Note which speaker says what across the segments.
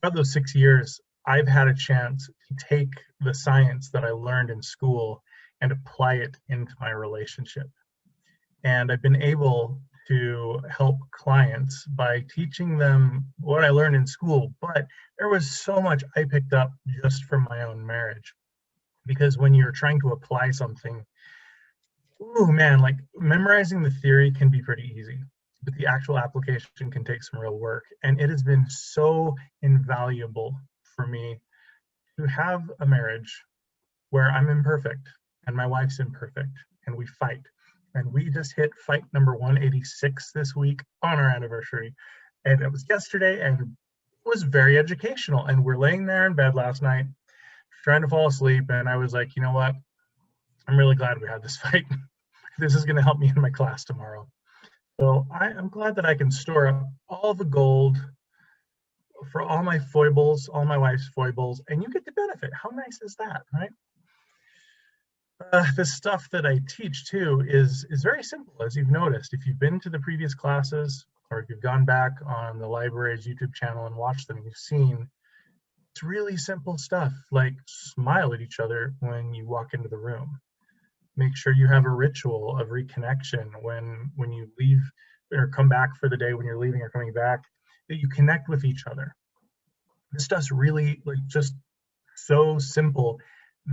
Speaker 1: throughout those 6 years, I've had a chance to take the science that I learned in school and apply it into my relationship. And I've been able to help clients by teaching them what I learned in school, but there was so much I picked up just from my own marriage. Because when you're trying to apply something, oh man, like memorizing the theory can be pretty easy, but the actual application can take some real work. And it has been so invaluable for me to have a marriage where I'm imperfect and my wife's imperfect and we fight. And we just hit fight number 186 this week on our anniversary. And it was yesterday and it was very educational. And we're laying there in bed last night trying to fall asleep. And I was like, you know what? I'm really glad we had this fight. This is going to help me in my class tomorrow. So I'm glad that I can store up all the gold for all my foibles, all my wife's foibles, and you get the benefit. How nice is that, right? The stuff that I teach too is very simple, as you've noticed. If you've been to the previous classes or if you've gone back on the library's YouTube channel and watched them, you've seen it's really simple stuff, like smile at each other when you walk into the room. Make sure you have a ritual of reconnection when you leave or come back for the day, when you're leaving or coming back, that you connect with each other. This stuff's really like just so simple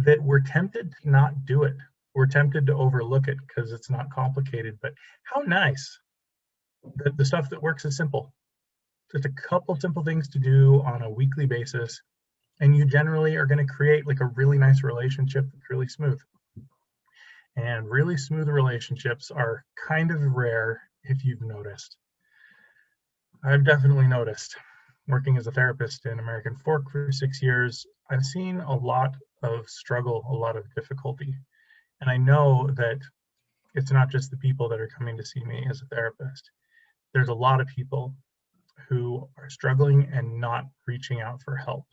Speaker 1: that we're tempted to not do it. We're tempted to overlook it because it's not complicated, but how nice that the stuff that works is simple. Just a couple simple things to do on a weekly basis, and you generally are going to create like a really nice relationship that's really smooth. And really smooth relationships are kind of rare if you've noticed. I've definitely noticed. Working as a therapist in American Fork for 6 years, I've seen a lot of struggle, a lot of difficulty. And I know that it's not just the people that are coming to see me as a therapist. There's a lot of people who are struggling and not reaching out for help.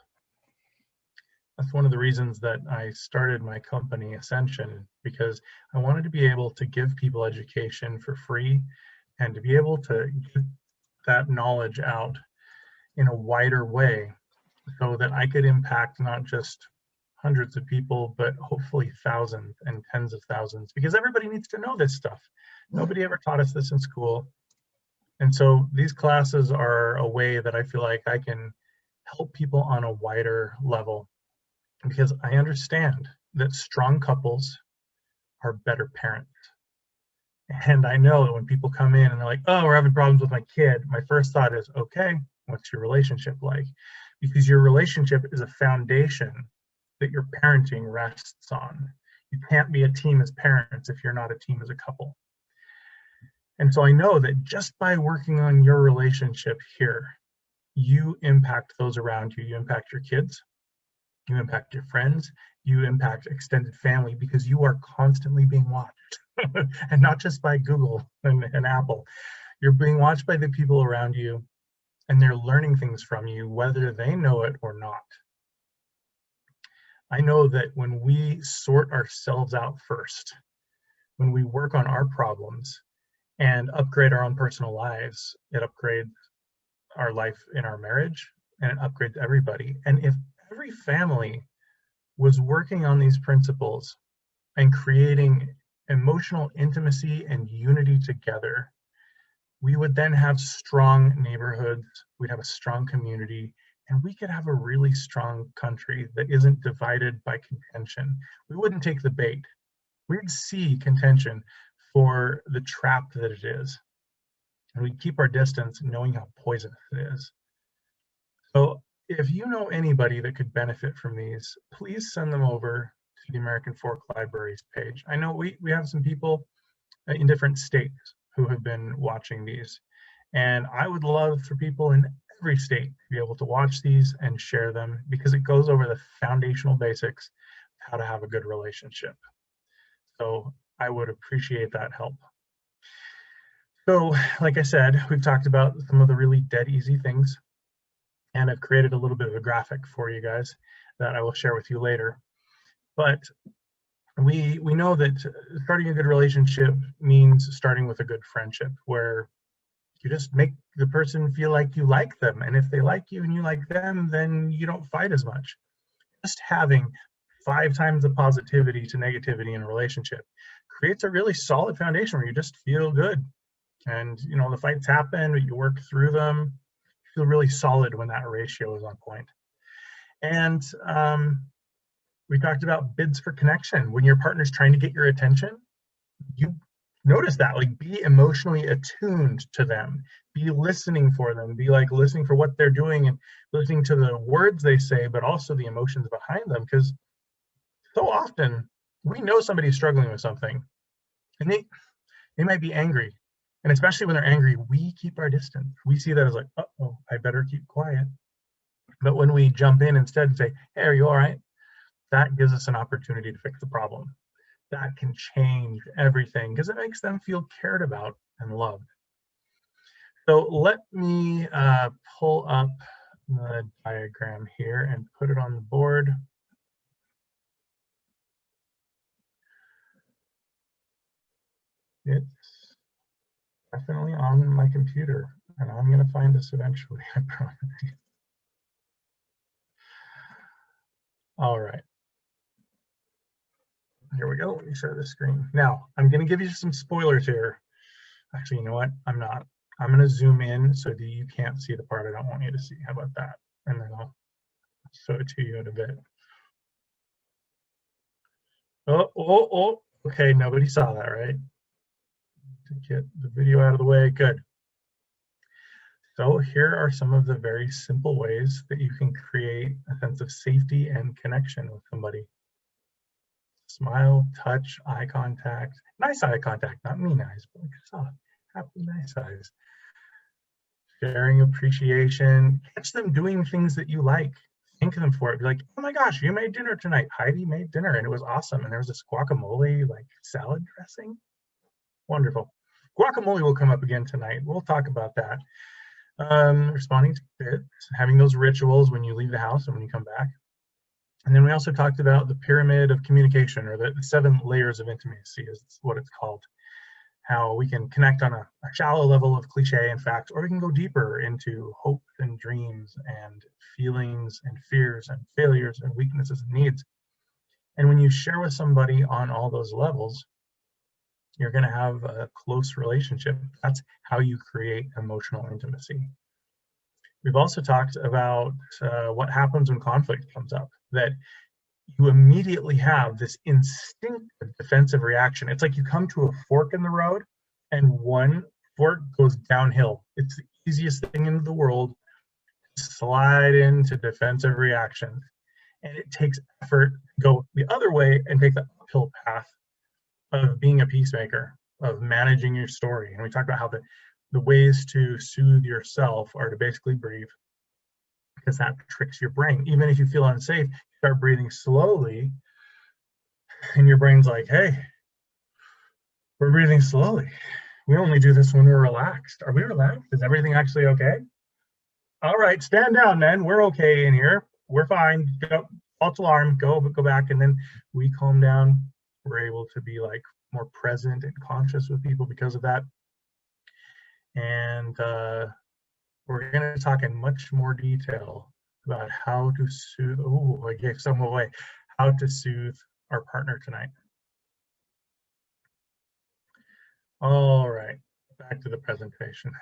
Speaker 1: That's one of the reasons that I started my company, Ascension, because I wanted to be able to give people education for free and to be able to get that knowledge out in a wider way so that I could impact not just hundreds of people, but hopefully thousands and tens of thousands, because everybody needs to know this stuff. Nobody ever taught us this in school. And so these classes are a way that I feel like I can help people on a wider level, because I understand that strong couples are better parents. And I know that when people come in and they're like, oh, we're having problems with my kid, my first thought is, okay, what's your relationship like? Because your relationship is a foundation that your parenting rests on. You can't be a team as parents if you're not a team as a couple. And so I know that just by working on your relationship here, you impact those around you. You impact your kids, you impact your friends, you impact extended family, because you are constantly being watched. And not just by Google and Apple. You're being watched by the people around you, and they're learning things from you, whether they know it or not. I know that when we sort ourselves out first, when we work on our problems and upgrade our own personal lives, it upgrades our life in our marriage, and it upgrades everybody. And if every family was working on these principles and creating emotional intimacy and unity together, we would then have strong neighborhoods, we'd have a strong community, and we could have a really strong country that isn't divided by contention. We wouldn't take the bait. We'd see contention for the trap that it is. And we'd keep our distance knowing how poisonous it is. So if you know anybody that could benefit from these, please send them over to the American Fork Libraries page. I know we have some people in different states who have been watching these, and I would love for people in every state to be able to watch these and share them, because it goes over the foundational basics of how to have a good relationship. So I would appreciate that help. So like I said, we've talked about some of the really dead easy things, and I've created a little bit of a graphic for you guys that I will share with you later. But we know that starting a good relationship means starting with a good friendship, where you just make the person feel like you like them. And if they like you and you like them, then you don't fight as much. Just having 5 times the positivity to negativity in a relationship creates a really solid foundation where you just feel good. And the fights happen, but you work through them. You feel really solid when that ratio is on point. And we talked about bids for connection. When your partner's trying to get your attention, you notice that, like, be emotionally attuned to them, be listening for them, be like listening for what they're doing and listening to the words they say, but also the emotions behind them. Because so often we know somebody's struggling with something and they might be angry. And especially when they're angry, we keep our distance. We see that as like, uh-oh, I better keep quiet. But when we jump in instead and say, hey, are you all right? That gives us an opportunity to fix the problem. That can change everything because it makes them feel cared about and loved. So let me pull up the diagram here and put it on the board. It's definitely on my computer, and I'm going to find this eventually, I promise. All right. Here we go. Let me share the screen. Now, I'm going to give you some spoilers here. Actually, you know what? I'm not. I'm going to zoom in so that you can't see the part I don't want you to see. How about that? And then I'll show it to you in a bit. Oh, okay, nobody saw that, right? To get the video out of the way, good. So here are some of the very simple ways that you can create a sense of safety and connection with somebody. Smile, touch, eye contact, nice eye contact, not mean eyes, but like soft, happy, nice eyes. Sharing appreciation, catch them doing things that you like. Thank them for it. Be like, oh my gosh, you made dinner tonight. Heidi made dinner and it was awesome. And there was this guacamole, like salad dressing. Wonderful. Guacamole will come up again tonight. We'll talk about that. Responding to bids, having those rituals when you leave the house and when you come back. And then we also talked about the pyramid of communication, or the 7 layers of intimacy is what it's called. How we can connect on a shallow level of cliche and facts, or we can go deeper into hope and dreams and feelings and fears and failures and weaknesses and needs. And when you share with somebody on all those levels, you're going to have a close relationship. That's how you create emotional intimacy. We've also talked about what happens when conflict comes up, that you immediately have this instinctive defensive reaction. It's like you come to a fork in the road and one fork goes downhill. It's the easiest thing in the world to slide into defensive reactions. And it takes effort to go the other way and take the uphill path of being a peacemaker, of managing your story. And we talked about how the ways to soothe yourself are to basically breathe, because that tricks your brain. Even if you feel unsafe, you start breathing slowly and your brain's like, hey, we're breathing slowly. We only do this when we're relaxed. Are we relaxed? Is everything actually okay? All right, stand down then. We're okay in here. We're fine. Go, false alarm, go back. And then we calm down. We're able to be like more present and conscious with people because of that. And we're going to talk in much more detail about how to soothe. Oh, I gave some away. How to soothe our partner tonight. All right, back to the presentation.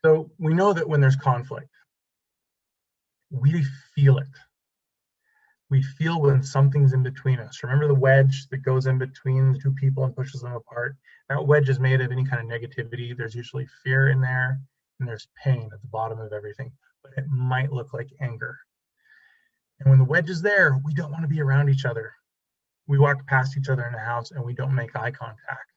Speaker 1: So we know that when there's conflict, we feel it. We feel when something's in between us. Remember the wedge that goes in between the two people and pushes them apart? That wedge is made of any kind of negativity. There's usually fear in there, and there's pain at the bottom of everything, but it might look like anger. And when the wedge is there, we don't want to be around each other. We walk past each other in the house and we don't make eye contact.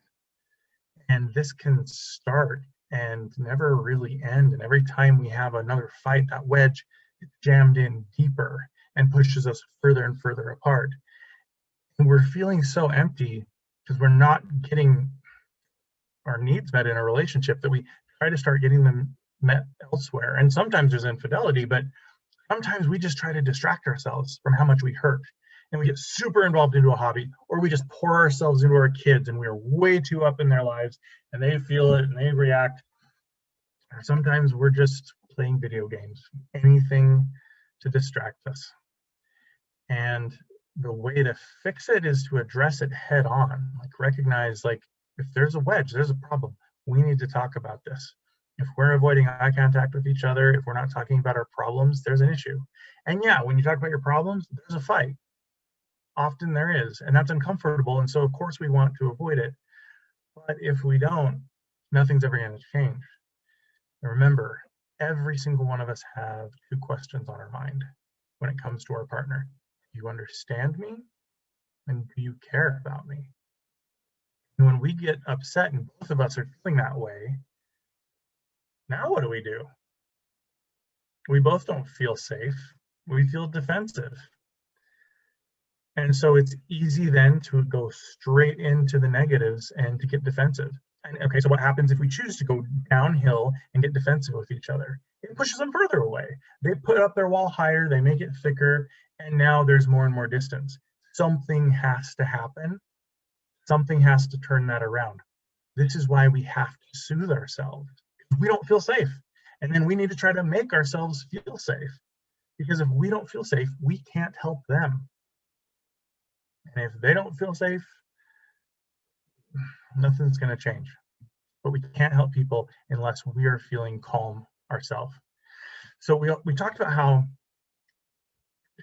Speaker 1: And this can start and never really end. And every time we have another fight, that wedge is jammed in deeper and pushes us further and further apart. And we're feeling so empty because we're not getting our needs met in a relationship that we try to start getting them met elsewhere. And sometimes there's infidelity, but sometimes we just try to distract ourselves from how much we hurt. And we get super involved into a hobby, or we just pour ourselves into our kids and we're way too up in their lives and they feel it and they react. Sometimes we're just playing video games, anything to distract us. And the way to fix it is to address it head on, like recognize, like, if there's a wedge, there's a problem. We need to talk about this. If we're avoiding eye contact with each other, if we're not talking about our problems, there's an issue. And yeah, when you talk about your problems, there's a fight. Often there is, and that's uncomfortable. And so of course we want to avoid it. But if we don't, nothing's ever going to change. And remember, every single one of us have two questions on our mind when it comes to our partner. Do you understand me? And do you care about me? And when we get upset and both of us are feeling that way, now what do? We both don't feel safe. We feel defensive. And so it's easy then to go straight into the negatives and to get defensive. And okay, so what happens if we choose to go downhill and get defensive with each other? It pushes them further away. They put up their wall higher, they make it thicker, and now there's more and more distance. Something has to happen. Something has to turn that around. This is why we have to soothe ourselves. We don't feel safe. And then we need to try to make ourselves feel safe. Because if we don't feel safe, we can't help them. And if they don't feel safe, nothing's going to change. But we can't help people unless we are feeling calm ourselves. So we talked about how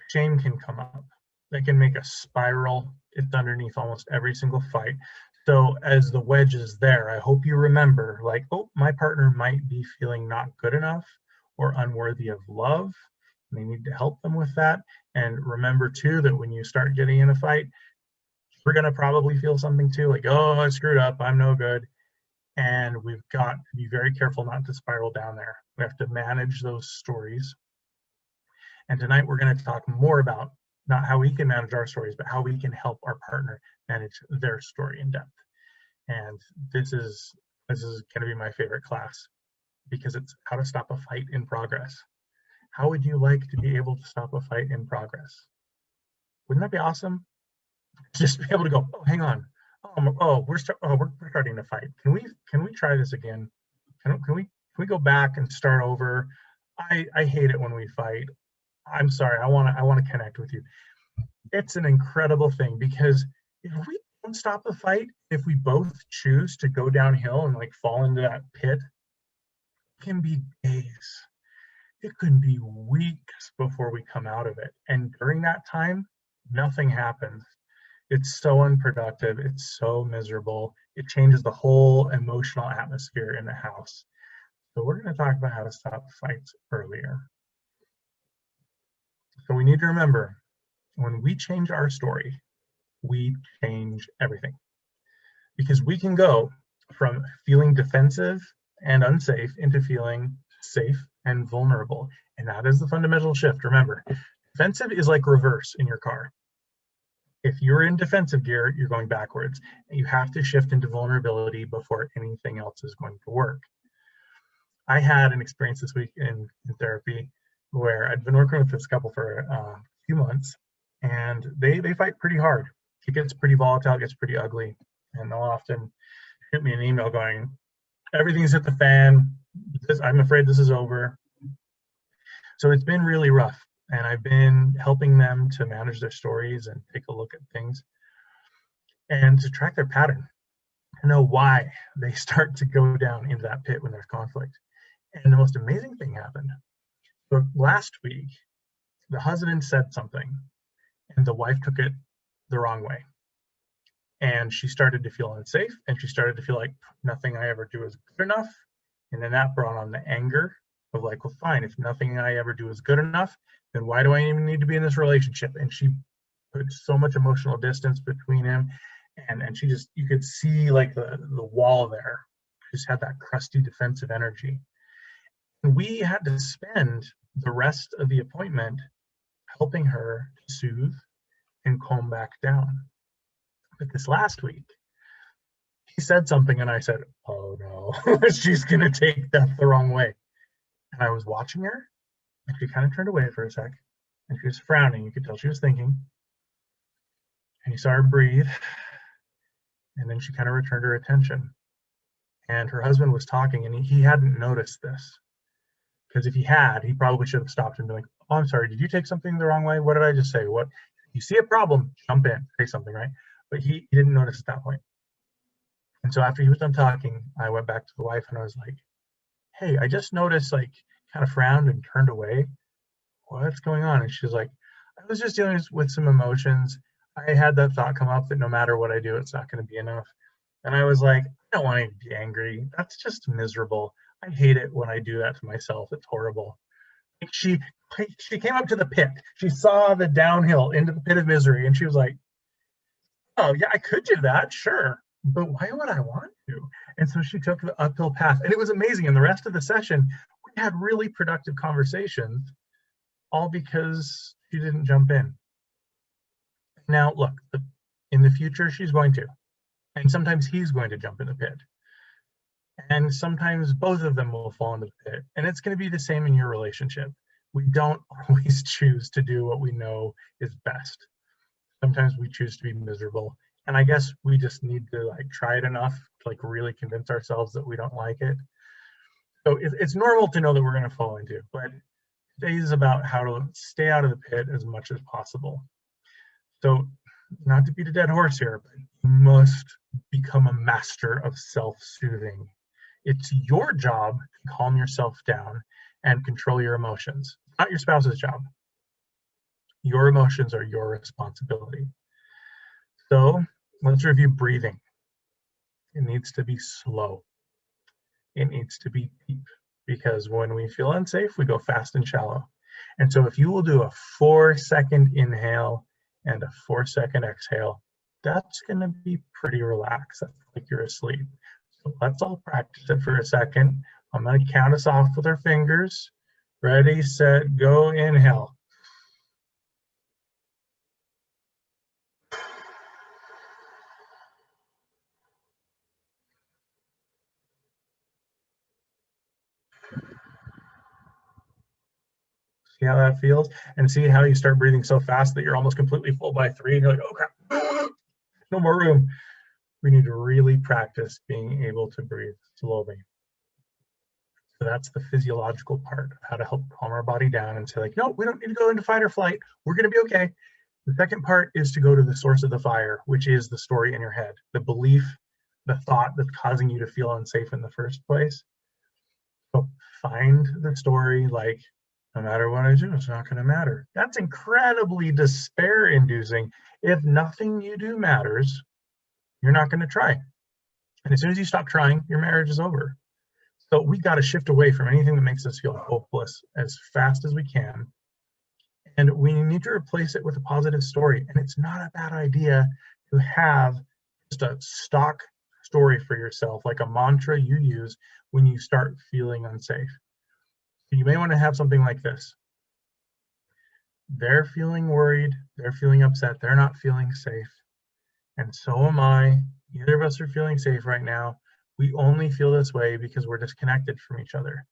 Speaker 1: shame can come up. That can make a spiral. It's underneath almost every single fight. So as the wedge is there, I hope you remember, like, oh, my partner might be feeling not good enough or unworthy of love. And they need to help them with that. And remember too, that when you start getting in a fight, we're going to probably feel something too, like, oh, I screwed up, I'm no good. And we've got to be very careful not to spiral down there. We have to manage those stories. And tonight we're going to talk more about not how we can manage our stories, but how we can help our partner manage their story in depth. And this is going to be my favorite class, because it's how to stop a fight in progress. How would you like to be able to stop a fight in progress? Wouldn't that be awesome? Just be able to go, oh, hang on. We're starting to fight. Can we try this again? Can we go back and start over? I hate it when we fight. I'm sorry. I want to connect with you. It's an incredible thing, because if we don't stop the fight, if we both choose to go downhill and like fall into that pit, it can be days. It could be weeks before we come out of it. And during that time, nothing happens. It's so unproductive. It's so miserable. It changes the whole emotional atmosphere in the house. So we're going to talk about how to stop fights earlier. So we need to remember, when we change our story, we change everything. Because we can go from feeling defensive and unsafe into feeling safe and vulnerable. And that is the fundamental shift. Remember, defensive is like reverse in your car. If you're in defensive gear, you're going backwards. You have to shift into vulnerability before anything else is going to work. I had an experience this week in therapy where I'd been working with this couple for a few months, and they fight pretty hard. It gets pretty volatile, it gets pretty ugly, and they'll often shoot me an email going, everything's hit the fan, I'm afraid this is over. So it's been really rough. And I've been helping them to manage their stories and take a look at things and to track their pattern, to know why they start to go down into that pit when there's conflict. And the most amazing thing happened. So last week, the husband said something and the wife took it the wrong way. And she started to feel unsafe, and she started to feel like nothing I ever do is good enough. And then that brought on the anger of like, well, fine, if nothing I ever do is good enough, then why do I even need to be in this relationship? And she put so much emotional distance between him, and she just, you could see like the wall there. She just had that crusty defensive energy. And we had to spend the rest of the appointment helping her soothe and calm back down. But this last week, he said something and I said, oh no, she's gonna take that the wrong way. And I was watching her, and she kind of turned away for a sec, and she was frowning. You could tell she was thinking. And you saw her breathe, and then she kind of returned her attention. and her husband was talking, and he hadn't noticed this. Because if he had, he probably should have stopped and been like, "Oh, I'm sorry, did you take something the wrong way? What did I just say? What? You see a problem, jump in, say something, right?" But he didn't notice at that point. And so after he was done talking, I went back to the wife and I was like, "Hey, I just noticed, like, kind of frowned and turned away. What's going on?" And she's like, "I was just dealing with some emotions. I had that thought come up that no matter what I do, it's not going to be enough." And I was like, "I don't want to be angry. That's just miserable. I hate it when I do that to myself. It's horrible." Like, she came up to the pit. She saw the downhill into the pit of misery, and she was like, "Oh yeah, I could do that, sure, but why would I want to?" And so she took the uphill path, and it was amazing. And the rest of the session, we had really productive conversations, all because she didn't jump in. Now, look, in the future, she's going to, and sometimes he's going to jump in the pit, and sometimes both of them will fall into the pit, and it's going to be the same in your relationship. We don't always choose to do what we know is best. Sometimes we choose to be miserable, and I guess we just need to like try it enough to like really convince ourselves that we don't like it. So it's normal to know that we're going to fall into, but today is about how to stay out of the pit as much as possible. So, not to beat a dead horse here, but you must become a master of self-soothing. It's your job to calm yourself down and control your emotions. It's not your spouse's job. Your emotions are your responsibility. So let's review breathing. It needs to be slow. It needs to be deep, because when we feel unsafe, we go fast and shallow. And so if you will do a 4-second inhale and a 4-second exhale, that's going to be pretty relaxed. That's like you're asleep. So let's all practice it for a second. I'm going to count us off with our fingers. Ready, set, go. Inhale. See how that feels? And see how you start breathing so fast that you're almost completely full by 3. And you're like, "Oh crap, no more room." We need to really practice being able to breathe slowly. So that's the physiological part of how to help calm our body down and say, like, "No, we don't need to go into fight or flight. We're going to be okay." The second part is to go to the source of the fire, which is the story in your head, the belief, the thought that's causing you to feel unsafe in the first place. So find the story like, "No matter what I do, it's not going to matter." That's incredibly despair inducing. If nothing you do matters, you're not going to try. And as soon as you stop trying, your marriage is over. So we got to shift away from anything that makes us feel hopeless as fast as we can. And we need to replace it with a positive story. And it's not a bad idea to have just a stock story for yourself, like a mantra you use when you start feeling unsafe. So you may want to have something like this: "They're feeling worried, they're feeling upset, they're not feeling safe, and so am I. Neither of us are feeling safe right now. We only feel this way because we're disconnected from each other.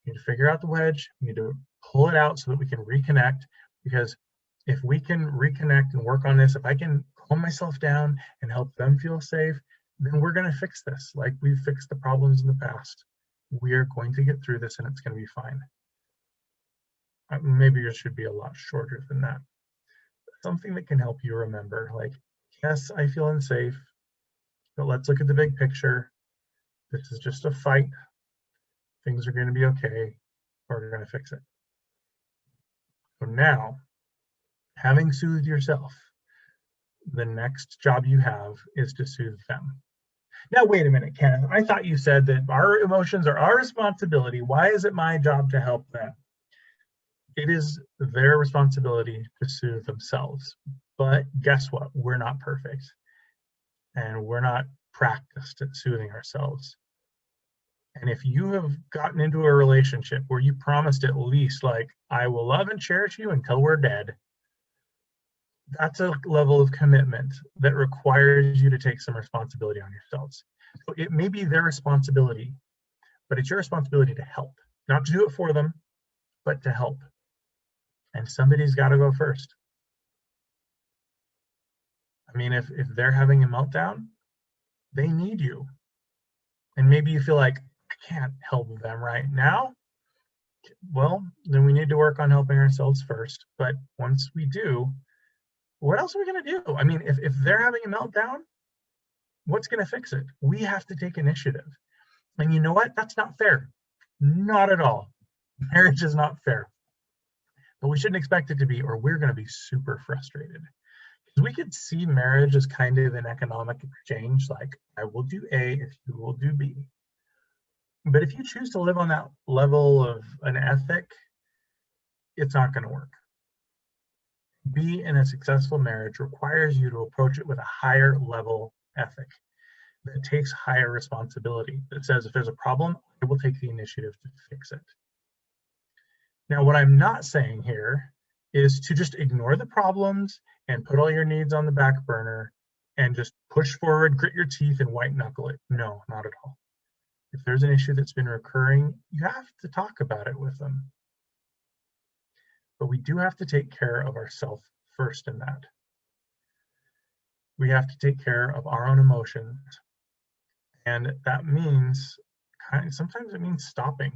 Speaker 1: We need to figure out the wedge. We need to pull it out so that we can reconnect, because if we can reconnect and work on this, if I can calm myself down and help them feel safe, then we're going to fix this like we've fixed the problems in the past. We are going to get through this and it's going to be fine." Maybe it should be a lot shorter than that. Something that can help you remember, like, "Yes, I feel unsafe, but let's look at the big picture. This is just a fight. Things are going to be okay. We're going to fix it." So now, having soothed yourself, the next job you have is to soothe them. Now, wait a minute, Kenneth. I thought you said that our emotions are our responsibility. Why is it my job to help them? It is their responsibility to soothe themselves. But guess what? We're not perfect. And we're not practiced at soothing ourselves. And if you have gotten into a relationship where you promised at least, like, "I will love and cherish you until we're dead," that's a level of commitment that requires you to take some responsibility on yourselves. So it may be their responsibility, but it's your responsibility to help, not to do it for them, but to help. And somebody's got to go first. I mean, if they're having a meltdown, they need you. and maybe you feel like, I can't help them right now. Well, then we need to work on helping ourselves first. But once we do, what else are we going to do? I mean, if they're having a meltdown, what's going to fix it? We have to take initiative. And you know what? That's not fair. Not at all. Marriage is not fair. But we shouldn't expect it to be, or we're going to be super frustrated. Because we could see marriage as kind of an economic exchange, like I will do A if you will do B. But if you choose to live on that level of an ethic, it's not going to work. Be in a successful marriage requires you to approach it with a higher level ethic that takes higher responsibility, that says if there's a problem, I will take the initiative to fix it. Now, what I'm not saying here is to just ignore the problems and put all your needs on the back burner and just push forward, grit your teeth, and white knuckle it. No, not at all. If there's an issue that's been recurring, you have to talk about it with them. But we do have to take care of ourselves first in that. We have to take care of our own emotions. And that means, sometimes it means stopping.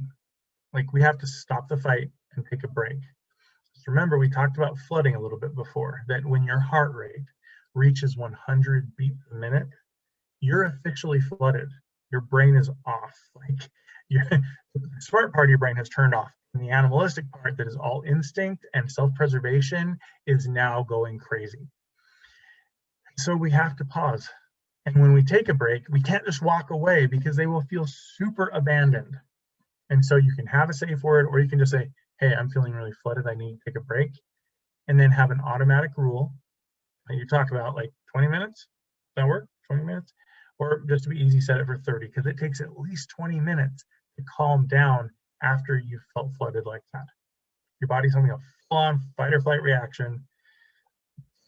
Speaker 1: Like we have to stop the fight and take a break. Just remember, we talked about flooding a little bit before, that when your heart rate reaches 100 beats a minute, you're officially flooded. Your brain is off. Like the smart part of your brain has turned off. And the animalistic part that is all instinct and self-preservation is now going crazy. So we have to pause. And when we take a break, we can't just walk away because they will feel super abandoned. And so you can have a safe word, or you can just say, hey, I'm feeling really flooded. I need to take a break. And then have an automatic rule. And you talk about like 20 minutes. Does that work? 20 minutes? Or just to be easy, set it for 30, because it takes at least 20 minutes to calm down after you felt flooded like that. Your body's having a full-on fight or flight reaction.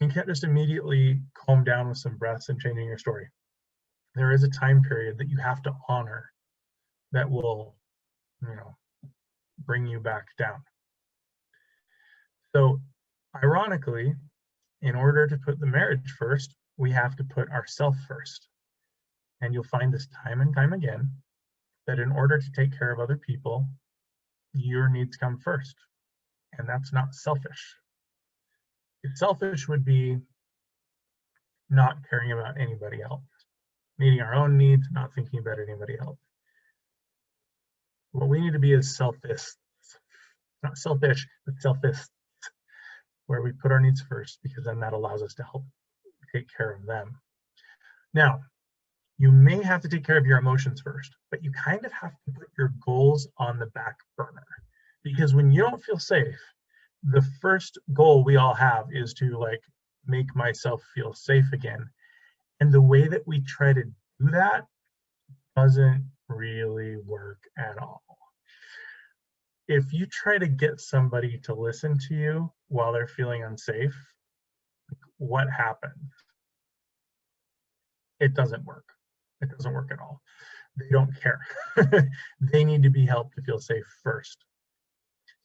Speaker 1: You can't just immediately calm down with some breaths and changing your story. There is a time period that you have to honor that will, bring you back down. So ironically, in order to put the marriage first, we have to put ourselves first. And you'll find this time and time again, that in order to take care of other people, your needs come first. And that's not selfish. If selfish would be not caring about anybody else, meeting our own needs, not thinking about anybody else. What we need to be is selfists, not selfish, but selfists, where we put our needs first, because then that allows us to help take care of them. Now, you may have to take care of your emotions first, but you kind of have to put your goals on the back burner, because when you don't feel safe, the first goal we all have is to make myself feel safe again. And the way that we try to do that doesn't really work at all. If you try to get somebody to listen to you while they're feeling unsafe, what happens? It doesn't work. It doesn't work at all. They don't care. They need to be helped to feel safe first.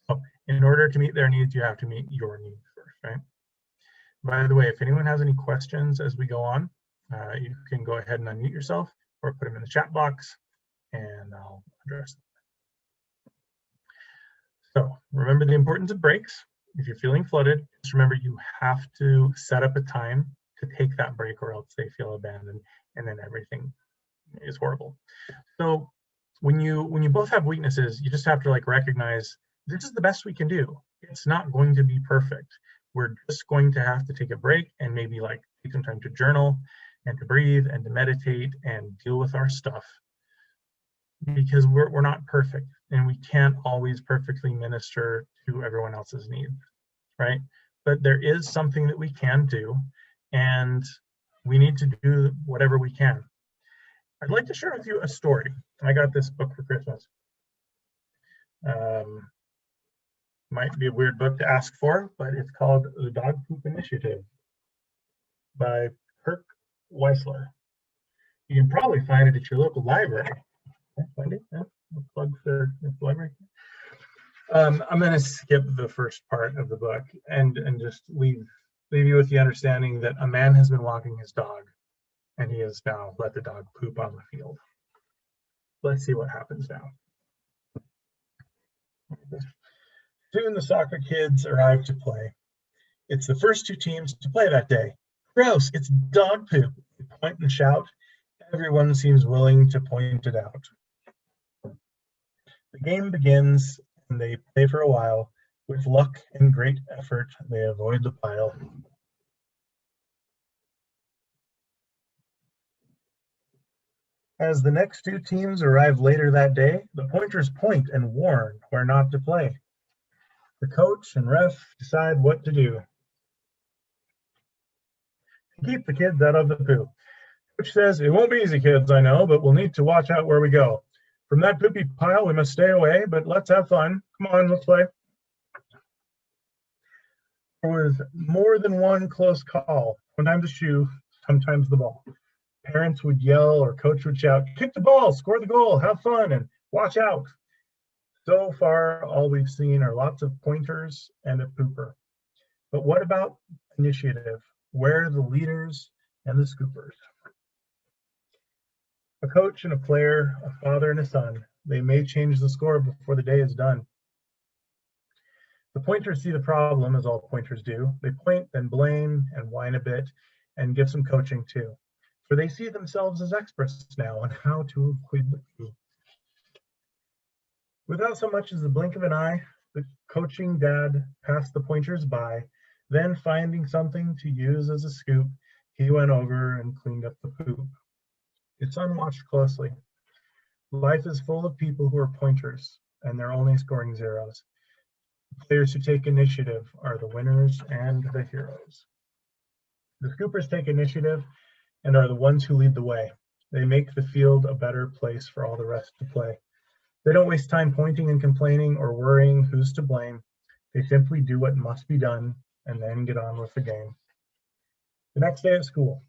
Speaker 1: So in order to meet their needs, you have to meet your needs first, right? By the way, if anyone has any questions as we go on, you can go ahead and unmute yourself or put them in the chat box and I'll address them. So remember the importance of breaks. If you're feeling flooded, just remember you have to set up a time to take that break, or else they feel abandoned and then everything is horrible. So when you both have weaknesses, you just have to recognize this is the best we can do. It's not going to be perfect. We're just going to have to take a break and maybe take some time to journal and to breathe and to meditate and deal with our stuff, because we're not perfect and we can't always perfectly minister to everyone else's needs, right? But there is something that we can do, and we need to do whatever we can. I'd like to share with you a story. I got this book for Christmas. Might be a weird book to ask for, but it's called The Dog Poop Initiative by Kirk Weisler. You can probably find it at your local library. Find it? Yeah. Plug for the library. I'm going to skip the first part of the book and just leave you with the understanding that a man has been walking his dog, and he has now let the dog poop on the field. Let's see what happens now. Soon the soccer kids arrive to play. It's the first two teams to play that day. Gross, it's dog poop. They point and shout. Everyone seems willing to point it out. The game begins and they play for a while. With luck and great effort, they avoid the pile. As the next two teams arrive later that day, the pointers point and warn where not to play. The coach and ref decide what to do. Keep the kids out of the poo. Coach says, it won't be easy, kids, I know, but we'll need to watch out where we go. From that poopy pile, we must stay away, but let's have fun. Come on, let's play. There was more than one close call, sometimes a shoe, sometimes the ball. Parents would yell or coach would shout, kick the ball, score the goal, have fun, and watch out. So far, all we've seen are lots of pointers and a pooper. But what about initiative? Where are the leaders and the scoopers? A coach and a player, a father and a son, they may change the score before the day is done. The pointers see the problem, as all pointers do. They point and blame and whine a bit and give some coaching too, for they see themselves as experts now on how to avoid the poo. Without so much as the blink of an eye, the coaching dad passed the pointers by, then finding something to use as a scoop, he went over and cleaned up the poop. It's unwatched closely. Life is full of people who are pointers, and they're only scoring zeros. The players who take initiative are the winners and the heroes. The scoopers take initiative and are the ones who lead the way. They make the field a better place for all the rest to play. They don't waste time pointing and complaining or worrying who's to blame. They simply do what must be done and then get on with the game. The next day at school.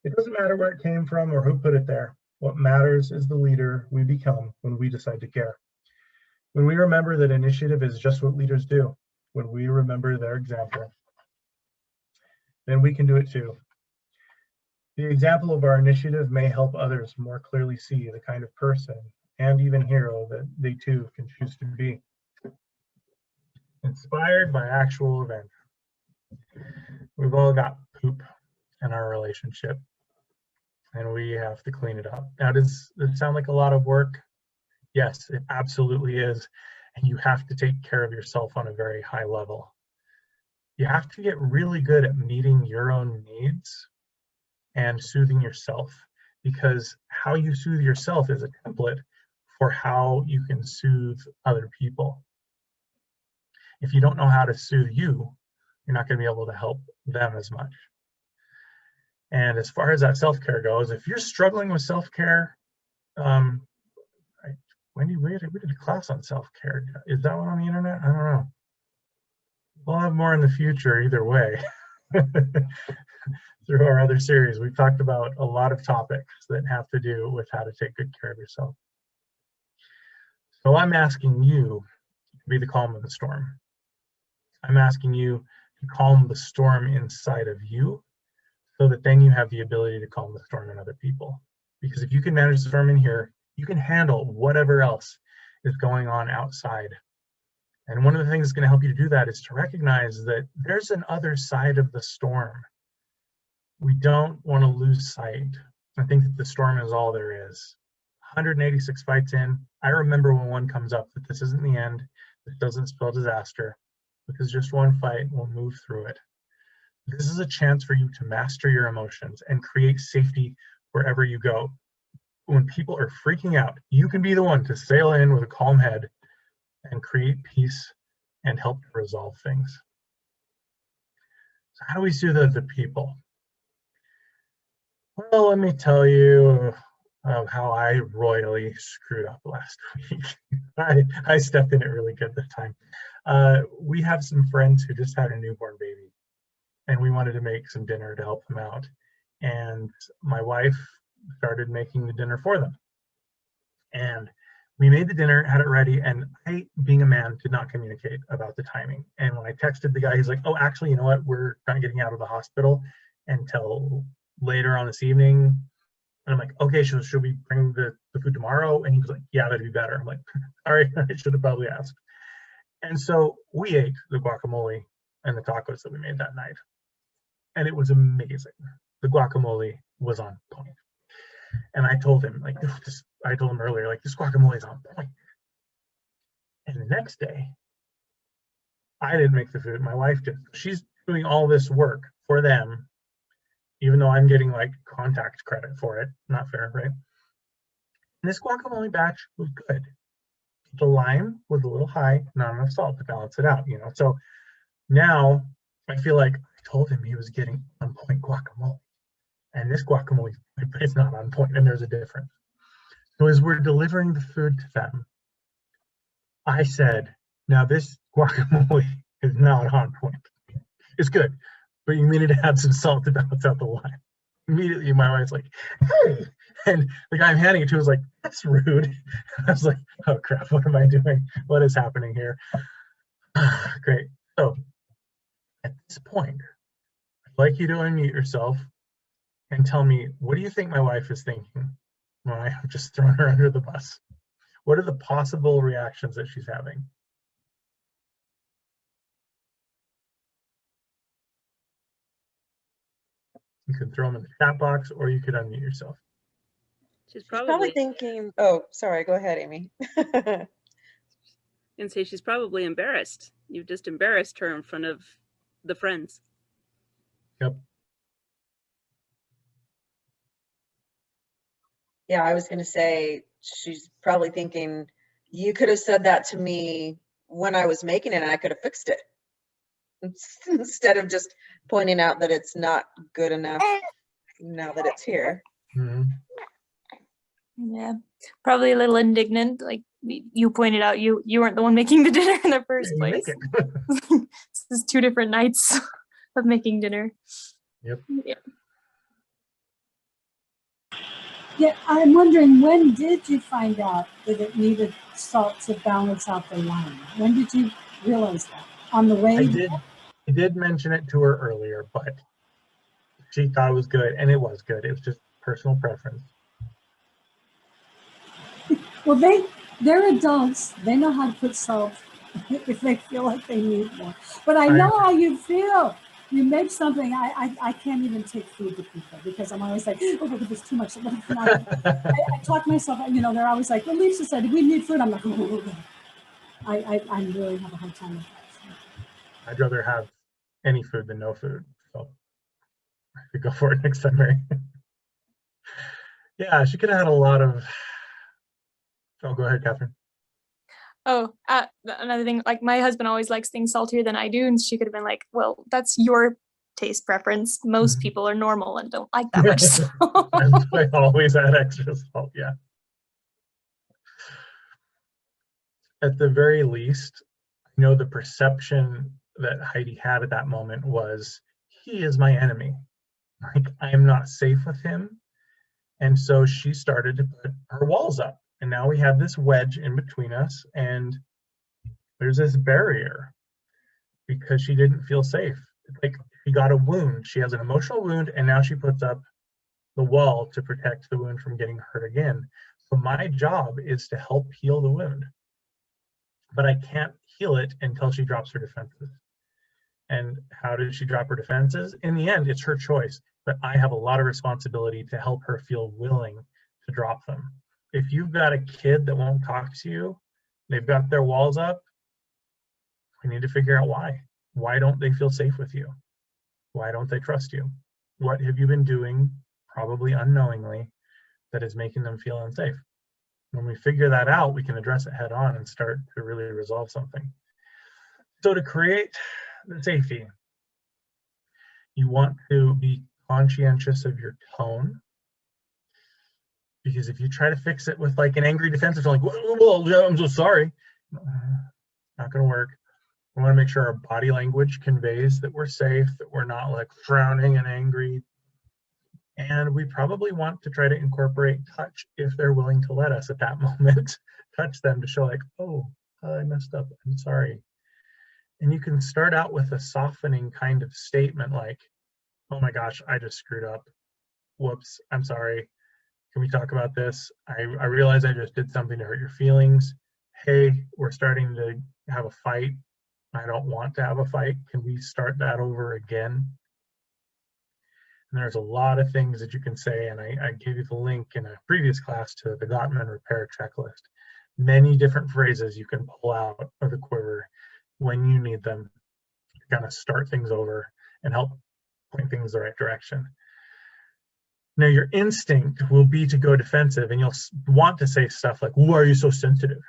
Speaker 1: It doesn't matter where it came from or who put it there. What matters is the leader we become when we decide to care. When we remember that initiative is just what leaders do, when we remember their example, then we can do it too. The example of our initiative may help others more clearly see the kind of person and even hero that they too can choose to be. Inspired by actual events. We've all got poop in our relationship, and we have to clean it up. Now, does it sound like a lot of work? Yes, it absolutely is. And you have to take care of yourself on a very high level. You have to get really good at meeting your own needs and soothing yourself, because how you soothe yourself is a template for how you can soothe other people. If you don't know how to soothe you, you're not going to be able to help them as much. And as far as that self-care goes, if you're struggling with self-care, Wendy, we did a class on self-care. Is that one on the internet? I don't know. We'll have more in the future either way. Through our other series, we've talked about a lot of topics that have to do with how to take good care of yourself. So I'm asking you to be the calm of the storm. I'm asking you to calm the storm inside of you, so that then you have the ability to calm the storm in other people. Because if you can manage the storm in here, you can handle whatever else is going on outside. And one of the things that's going to help you to do that is to recognize that there's an other side of the storm. We don't want to lose sight. I think that the storm is all there is. 186 fights in, I remember when one comes up that this isn't the end, this doesn't spell disaster, because just one fight will move through it. This is a chance for you to master your emotions and create safety wherever you go. When people are freaking out, you can be the one to sail in with a calm head and create peace and help to resolve things. So how do we soothe other people? Well, let me tell you of how I royally screwed up last week. I stepped in it really good this time. We have some friends who just had a newborn baby, and we wanted to make some dinner to help them out. And my wife started making the dinner for them. And we made the dinner, had it ready, and I, being a man, did not communicate about the timing. And when I texted the guy, he's like, oh, actually, you know what? We're not getting out of the hospital until later on this evening. And I'm like, okay, so should we bring the the food tomorrow? And he was like, yeah, that'd be better. I'm like, all right, I should have probably asked. And so we ate the guacamole and the tacos that we made that night. And it was amazing. The guacamole was on point. And I told him, like, I told him earlier, like, this guacamole is on point. And the next day, I didn't make the food, my wife did. She's doing all this work for them, even though I'm getting like contact credit for it. Not fair, right? And this guacamole batch was good. The lime was a little high, not enough salt to balance it out, you know. So now I feel like I told him he was getting on point guacamole. And this guacamole, but it's not on point, and there's a difference. So as we're delivering the food to them, I said, now this guacamole is not on point. It's good, but you needed to add some salt to balance out the lime. Immediately, my wife's like, hey. And the guy I'm handing it to was like, that's rude. I was like, oh crap, what am I doing? What is happening here? Great. So at this point, I'd like you to unmute yourself and tell me, what do you think my wife is thinking when I have just thrown her under the bus? What are the possible reactions that she's having? You could throw them in the chat box, or you could unmute yourself.
Speaker 2: She's
Speaker 3: She's
Speaker 2: probably
Speaker 3: probably thinking, oh, sorry, go ahead, Amy.
Speaker 2: and say she's probably embarrassed. You've just embarrassed her in front of the friends.
Speaker 1: Yep.
Speaker 3: Yeah, I was going to say, she's probably thinking, you could have said that to me when I was making it and I could have fixed it. Instead of just pointing out that it's not good enough now that it's here.
Speaker 1: Mm-hmm.
Speaker 4: Yeah, probably a little indignant. Like you pointed out, you weren't the one making the dinner in the first place. This is 2 different nights of making dinner.
Speaker 1: Yep.
Speaker 4: Yeah.
Speaker 5: Yeah, I'm wondering, when did you find out that it needed salt to balance out the lime? When did you realize that? On the way?
Speaker 1: I did mention it to her earlier, but she thought it was good, and it was good. It was just personal preference.
Speaker 5: Well, they're adults. They know how to put salt if they feel like they need more. But I know how you feel. You make something, I can't even take food to people because I'm always like, oh, but there's too much. I talk myself, you know, they're always like, well, Lisa said, we need food. I'm like, oh. I really have a hard time with that. So.
Speaker 1: I'd rather have any food than no food. So I could go for it next time, right? Yeah, she could have had a lot of. Oh, go ahead, Catherine.
Speaker 4: Oh, another thing, like my husband always likes things saltier than I do, and she could have been like, well, that's your taste preference. Most people are normal and don't like that much salt.
Speaker 1: I always add extra salt, yeah. At the very least, you know, the perception that Heidi had at that moment was, he is my enemy. Like, I am not safe with him. And so she started to put her walls up. And now we have this wedge in between us, and there's this barrier because she didn't feel safe. It's like she got a wound. She has an emotional wound, and now she puts up the wall to protect the wound from getting hurt again. So my job is to help heal the wound, but I can't heal it until she drops her defenses. And how did she drop her defenses? In the end, it's her choice, but I have a lot of responsibility to help her feel willing to drop them. If you've got a kid that won't talk to you, they've got their walls up, we need to figure out why. Why don't they feel safe with you? Why don't they trust you? What have you been doing, probably unknowingly, that is making them feel unsafe? When we figure that out, we can address it head on and start to really resolve something. So to create the safety, you want to be conscientious of your tone. Because if you try to fix it with like an angry defense, it's like, well, yeah, I'm so sorry. Not gonna work. We want to make sure our body language conveys that we're safe, that we're not like frowning and angry. And we probably want to try to incorporate touch if they're willing to let us at that moment. Touch them to show like, oh, I messed up, I'm sorry. And you can start out with a softening kind of statement like, oh my gosh, I just screwed up. Whoops, I'm sorry. Can we talk about this? I realize I just did something to hurt your feelings. Hey, we're starting to have a fight. I don't want to have a fight. Can we start that over again? And there's a lot of things that you can say, and I gave you the link in a previous class to the Gottman repair checklist. Many different phrases you can pull out of the quiver when you need them to kind of start things over and help point things the right direction. Now, your instinct will be to go defensive, and you'll want to say stuff like, why are you so sensitive?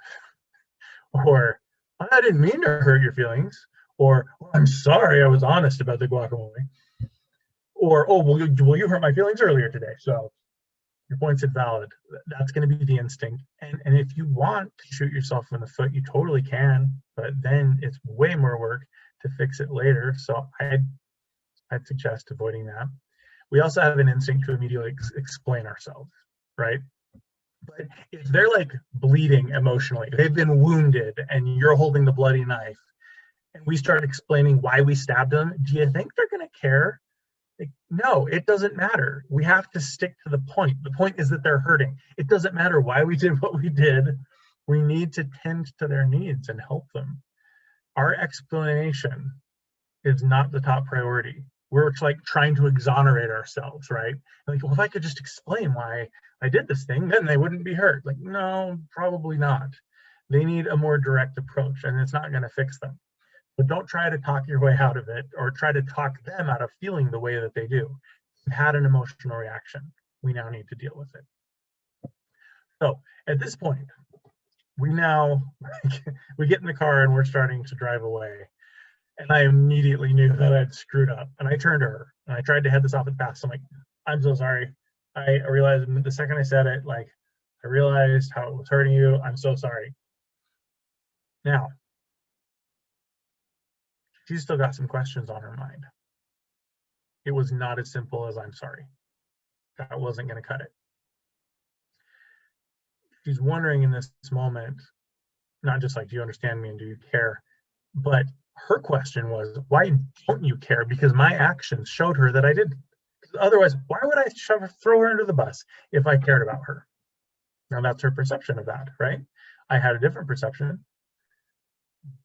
Speaker 1: Or, I didn't mean to hurt your feelings. Or, I'm sorry, I was honest about the guacamole. Or, oh, well, you hurt my feelings earlier today, so your point's invalid. That's going to be the instinct. And if you want to shoot yourself in the foot, you totally can, but then it's way more work to fix it later. So I'd suggest avoiding that. We also have an instinct to immediately explain ourselves, right? But if they're like bleeding emotionally, they've been wounded and you're holding the bloody knife, and we start explaining why we stabbed them, do you think they're going to care? Like, no, it doesn't matter. We have to stick to the point. The point is that they're hurting. It doesn't matter why we did what we did. We need to tend to their needs and help them. Our explanation is not the top priority. We're like trying to exonerate ourselves, right? Like, well, if I could just explain why I did this thing, then they wouldn't be hurt. Like, no, probably not. They need a more direct approach, and it's not going to fix them. But don't try to talk your way out of it or try to talk them out of feeling the way that they do. You've had an emotional reaction. We now need to deal with it. So at this point, we get in the car and we're starting to drive away. And I immediately knew that I'd screwed up. And I turned to her and I tried to head this off at the pass. I'm like, I'm so sorry. I realized the second I said it, like, I realized how it was hurting you. I'm so sorry. Now, she's still got some questions on her mind. It was not as simple as I'm sorry. That wasn't going to cut it. She's wondering in this moment, not just like, do you understand me and do you care? But her question was, why don't you care? Because my actions showed her that I did. Otherwise, why would I throw her under the bus if I cared about her? Now that's her perception of that, right? I had a different perception,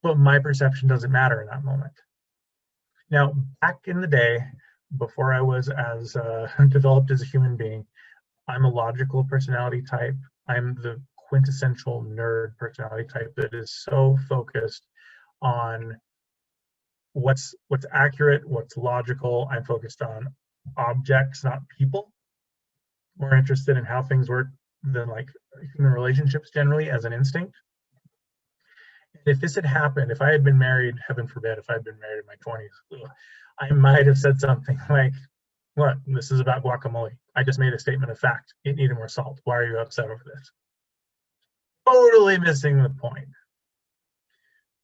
Speaker 1: but my perception doesn't matter in that moment. Now, back in the day, before I was as developed as a human being, I'm a logical personality type. I'm the quintessential nerd personality type that is so focused on what's accurate, what's logical. I'm focused on objects, not people. More interested in how things work than like human relationships generally as an instinct. If this had happened, if I had been married, heaven forbid, if I'd been married in my 20s, I might have said something like, what, this is about guacamole. I just made a statement of fact. It needed more salt. Why are you upset over this? Totally missing the point.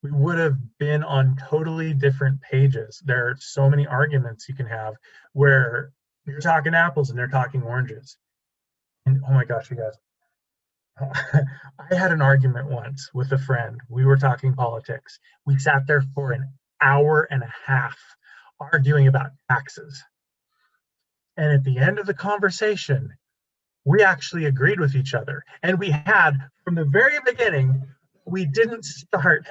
Speaker 1: We would have been on totally different pages. There are so many arguments you can have where you're talking apples and they're talking oranges. And oh my gosh, you guys, I had an argument once with a friend. We were talking politics. We sat there for an hour and a half arguing about taxes. And at the end of the conversation, we actually agreed with each other. And we had, from the very beginning, we didn't start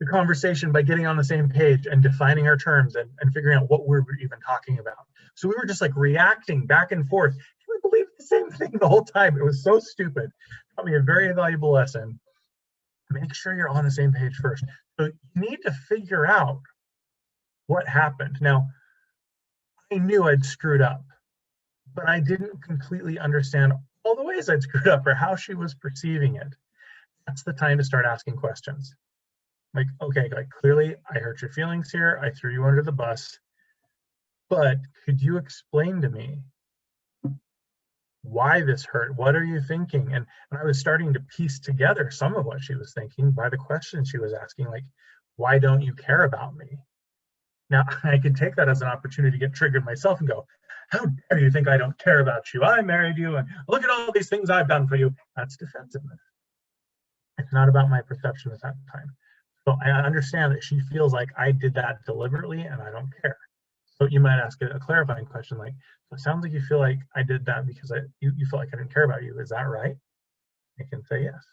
Speaker 1: the conversation by getting on the same page and defining our terms and figuring out what we're even talking about. So we were just like reacting back and forth. We believed the same thing the whole time. It was so stupid. It taught me a very valuable lesson. Make sure you're on the same page first. So you need to figure out what happened. Now, I knew I'd screwed up, but I didn't completely understand all the ways I'd screwed up or how she was perceiving it. That's the time to start asking questions. Like, okay, like clearly I hurt your feelings here. I threw you under the bus, but could you explain to me why this hurt? What are you thinking? And I was starting to piece together some of what she was thinking by the questions she was asking, like, why don't you care about me? Now, I could take that as an opportunity to get triggered myself and go, how dare you think I don't care about you? I married you, and look at all these things I've done for you. That's defensiveness. It's not about my perception at that time. So I understand that she feels like I did that deliberately and I don't care. So you might ask a clarifying question like, so it sounds like you feel like I did that because you felt like I didn't care about you. Is that right? You can say yes.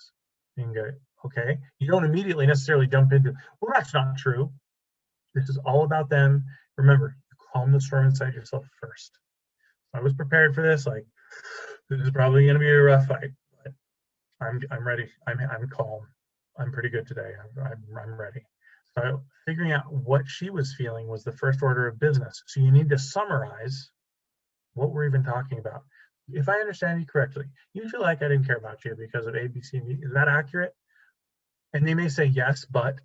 Speaker 1: You can go, okay. You don't immediately necessarily jump into, well, that's not true. This is all about them. Remember, calm the storm inside yourself first. I was prepared for this. Like, this is probably going to be a rough fight, but I'm ready. I'm calm. I'm pretty good today. I'm ready. So figuring out what she was feeling was the first order of business. So you need to summarize what we're even talking about. If I understand you correctly, you feel like I didn't care about you because of A, B, C, D. Is that accurate? And they may say yes, but,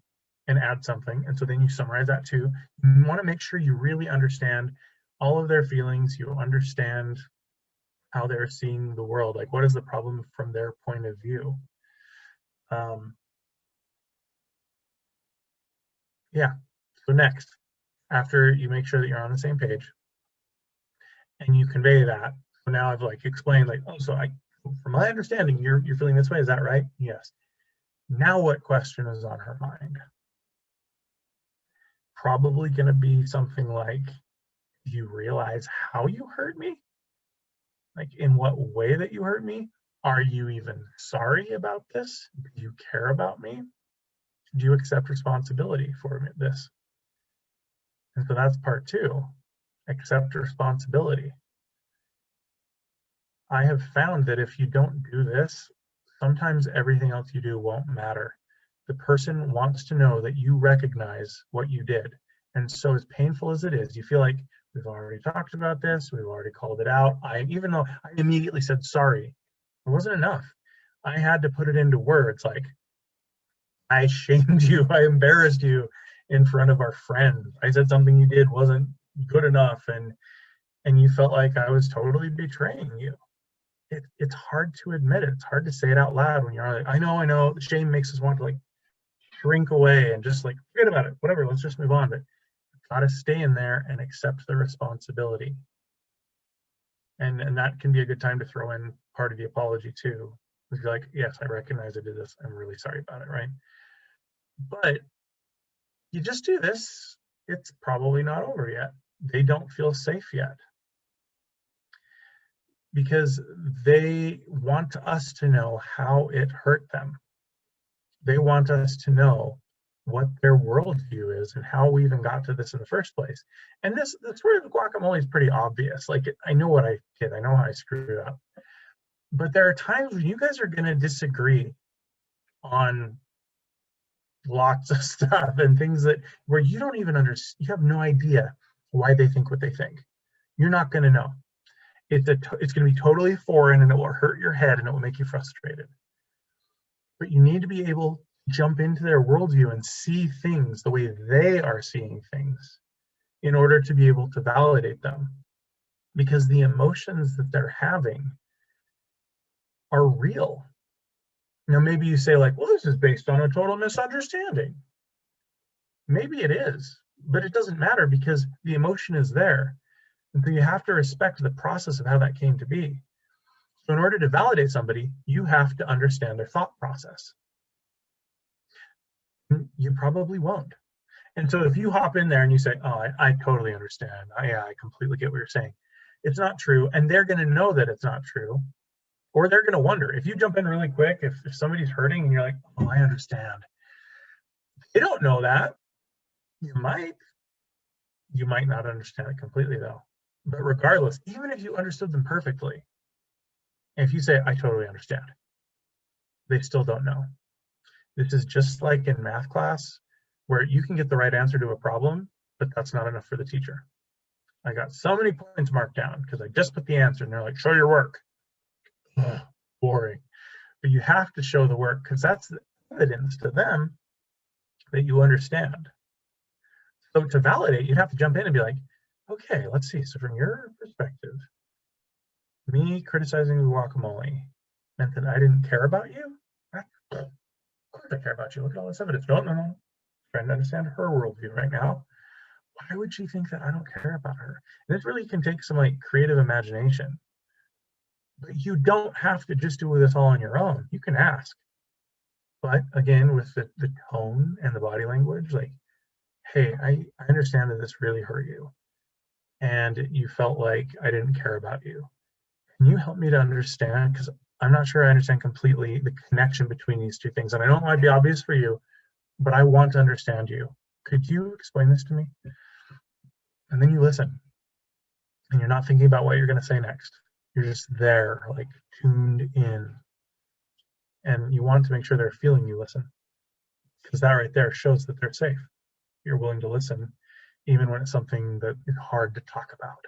Speaker 1: and add something. And so then you summarize that too. You want to make sure you really understand all of their feelings. You understand how they're seeing the world. Like, what is the problem from their point of view? Yeah. So next, after you make sure that you're on the same page and you convey that. So now I've like explained like, oh, so from my understanding, you're feeling this way. Is that right? Yes. Now what question is on her mind? Probably going to be something like, do you realize how you hurt me? Like, in what way that you hurt me? Are you even sorry about this? Do you care about me? Do you accept responsibility for this? And so that's part 2, accept responsibility. I have found that if you don't do this, sometimes everything else you do won't matter. The person wants to know that you recognize what you did. And so as painful as it is, you feel like we've already talked about this, we've already called it out. Even though I immediately said sorry, it wasn't enough. I had to put it into words like, I shamed you, I embarrassed you in front of our friend. I said something you did wasn't good enough, and you felt like I was totally betraying you. It's hard to admit it. It's hard to say it out loud when you're like, I know, shame makes us want to like shrink away and just like forget about it, whatever, let's just move on. But you've got to stay in there and accept the responsibility. And that can be a good time to throw in part of the apology too. It's like, yes, I recognize I did this. I'm really sorry about it, right? But you just do this, it's probably not over yet. They don't feel safe yet because they want us to know how it hurt them. They want us to know what their worldview is and how we even got to this in the first place. And this story of guacamole is pretty obvious. Like, I know what I did. I know how I screwed up. But there are times when you guys are going to disagree on lots of stuff and things that where you don't even understand. You have no idea why they think what they think. You're not going to know. It's going to be totally foreign, and it will hurt your head and it will make you frustrated. But you need to be able to jump into their worldview and see things the way they are seeing things in order to be able to validate them. Because the emotions that they're having are real. Now, maybe you say like, well, this is based on a total misunderstanding. Maybe it is, but it doesn't matter because the emotion is there. And so you have to respect the process of how that came to be. So in order to validate somebody, you have to understand their thought process. You probably won't. And so if you hop in there and you say, oh, I totally understand. I completely get what you're saying. It's not true. And they're going to know that it's not true. Or they're going to wonder. If you jump in really quick, if somebody's hurting and you're like, oh, I understand. They don't know that. You might not understand it completely though. But regardless, even if you understood them perfectly, if you say, I totally understand, they still don't know. This is just like in math class where you can get the right answer to a problem, but that's not enough for the teacher. I got so many points marked down because I just put the answer and they're like, show your work. Ugh, boring. But you have to show the work because that's the evidence to them that you understand. So to validate, you have to jump in and be like, okay, let's see. So from your perspective, me criticizing the guacamole meant that I didn't care about you? Of course I care about you. Look at all this evidence. No. Trying to understand her worldview right now. Why would she think that I don't care about her? And this really can take some like creative imagination. But you don't have to just do this all on your own. You can ask. But again, with the tone and the body language, like, hey, I understand that this really hurt you. and you felt like I didn't care about you. Can you help me to understand? Because I'm not sure I understand completely the connection between these two things. And I know it might be obvious for you, but I want to understand you. Could you explain this to me? And then you listen. And you're not thinking about what you're going to say next. You're just there, like tuned in. And you want to make sure they're feeling you listen. Because that right there shows that they're safe. You're willing to listen, even when it's something that is hard to talk about.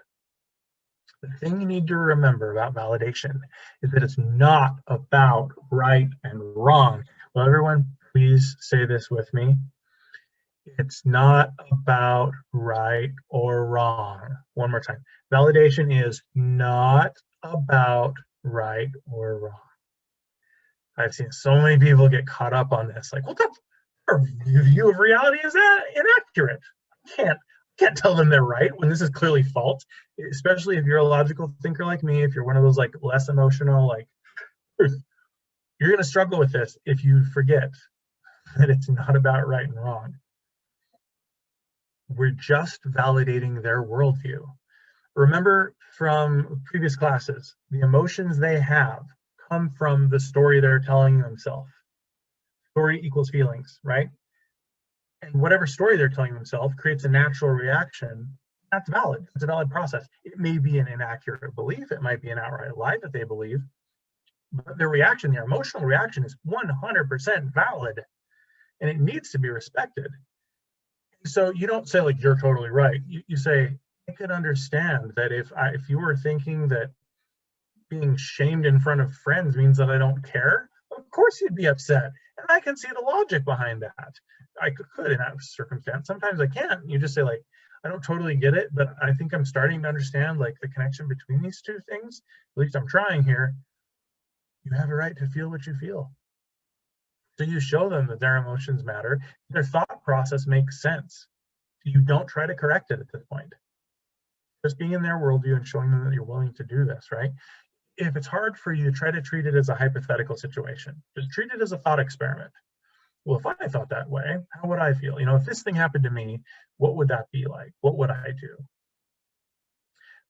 Speaker 1: The thing you need to remember about validation is that it's not about right and wrong. Will everyone please say this with me? It's not about right or wrong. One more time. Validation is not about right or wrong. I've seen so many people get caught up on this. Like, what our view of reality is that inaccurate? Can't tell them they're right when this is clearly false, especially if you're a logical thinker like me. If you're one of those like less emotional, like, you're going to struggle with this if you forget that it's not about right and wrong. We're just validating their worldview. Remember from previous classes, the emotions they have come from the story they're telling themselves. Story equals feelings, right? And whatever story they're telling themselves creates a natural reaction. That's valid. It's a valid process. It may be an inaccurate belief. It might be an outright lie that they believe. But their reaction, their emotional reaction, is 100% valid. And it needs to be respected. So you don't say, like, you're totally right. You say, I could understand that if you were thinking that being shamed in front of friends means that I don't care, of course you'd be upset. And I can see the logic behind that. I could in that circumstance. Sometimes I can't. You just say, like, I don't totally get it, but I think I'm starting to understand, like, the connection between these two things. At least I'm trying here. You have a right to feel what you feel. So you show them that their emotions matter. Their thought process makes sense. You don't try to correct it at this point. Just being in their worldview and showing them that you're willing to do this, right? If it's hard for you, try to treat it as a hypothetical situation. Just treat it as a thought experiment. Well, if I thought that way, how would I feel? You know, if this thing happened to me, what would that be like? What would I do?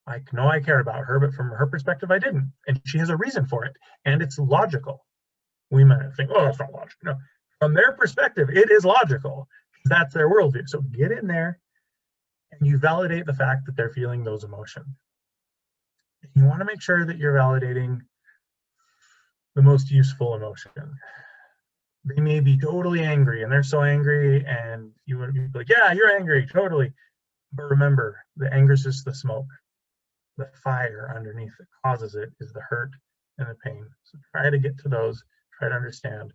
Speaker 1: I know I care about her, but from her perspective, I didn't. And she has a reason for it. And it's logical. We might think, oh, that's not logical. No, from their perspective, it is logical. That's their worldview. So get in there and you validate the fact that they're feeling those emotions. You want to make sure that you're validating the most useful emotion. They may be totally angry and they're so angry and you would be like, yeah, you're angry, totally. But remember, the anger is just the smoke. The fire underneath that causes it is the hurt and the pain. So try to get to those, try to understand.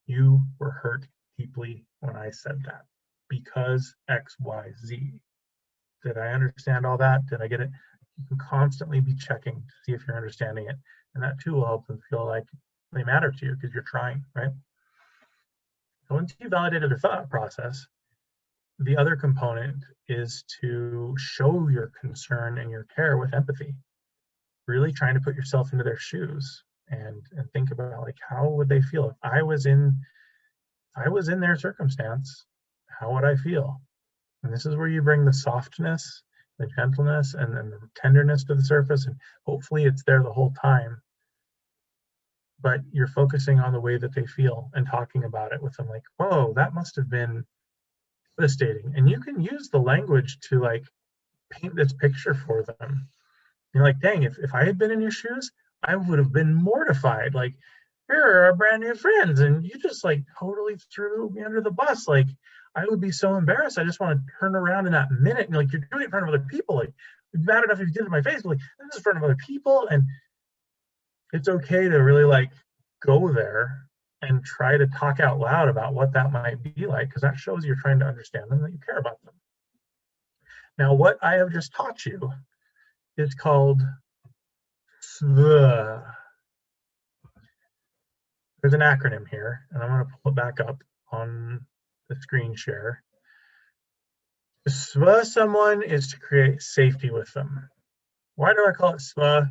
Speaker 1: You were hurt deeply when I said that because X, Y, Z. Did I understand all that? Did I get it? You can constantly be checking to see if you're understanding it. And that too will help them feel like they matter to you because you're trying, right? So once you validated their thought process, the other component is to show your concern and your care with empathy. Really trying to put yourself into their shoes and think about, like, how would they feel if I was in their circumstance? How would I feel? And this is where you bring the softness, the gentleness, and then the tenderness to the surface, and hopefully it's there the whole time. But you're focusing on the way that they feel and talking about it with them, like, whoa, that must have been devastating. And you can use the language to, like, paint this picture for them. You're like, dang, if I had been in your shoes, I would have been mortified. Like, here are our brand new friends, and you just, like, totally threw me under the bus. Like, I would be so embarrassed. I just want to turn around in that minute. And, like, you're doing it in front of other people. Like, it'd be bad enough if you did it in my face, but, like, this is in front of other people. And it's okay to really, like, go there and try to talk out loud about what that might be like, because that shows you're trying to understand them, that you care about them. Now, what I have just taught you is called SWA. There's an acronym here, and I'm going to pull it back up on the screen share. To SWA someone is to create safety with them. Why do I call it SWA?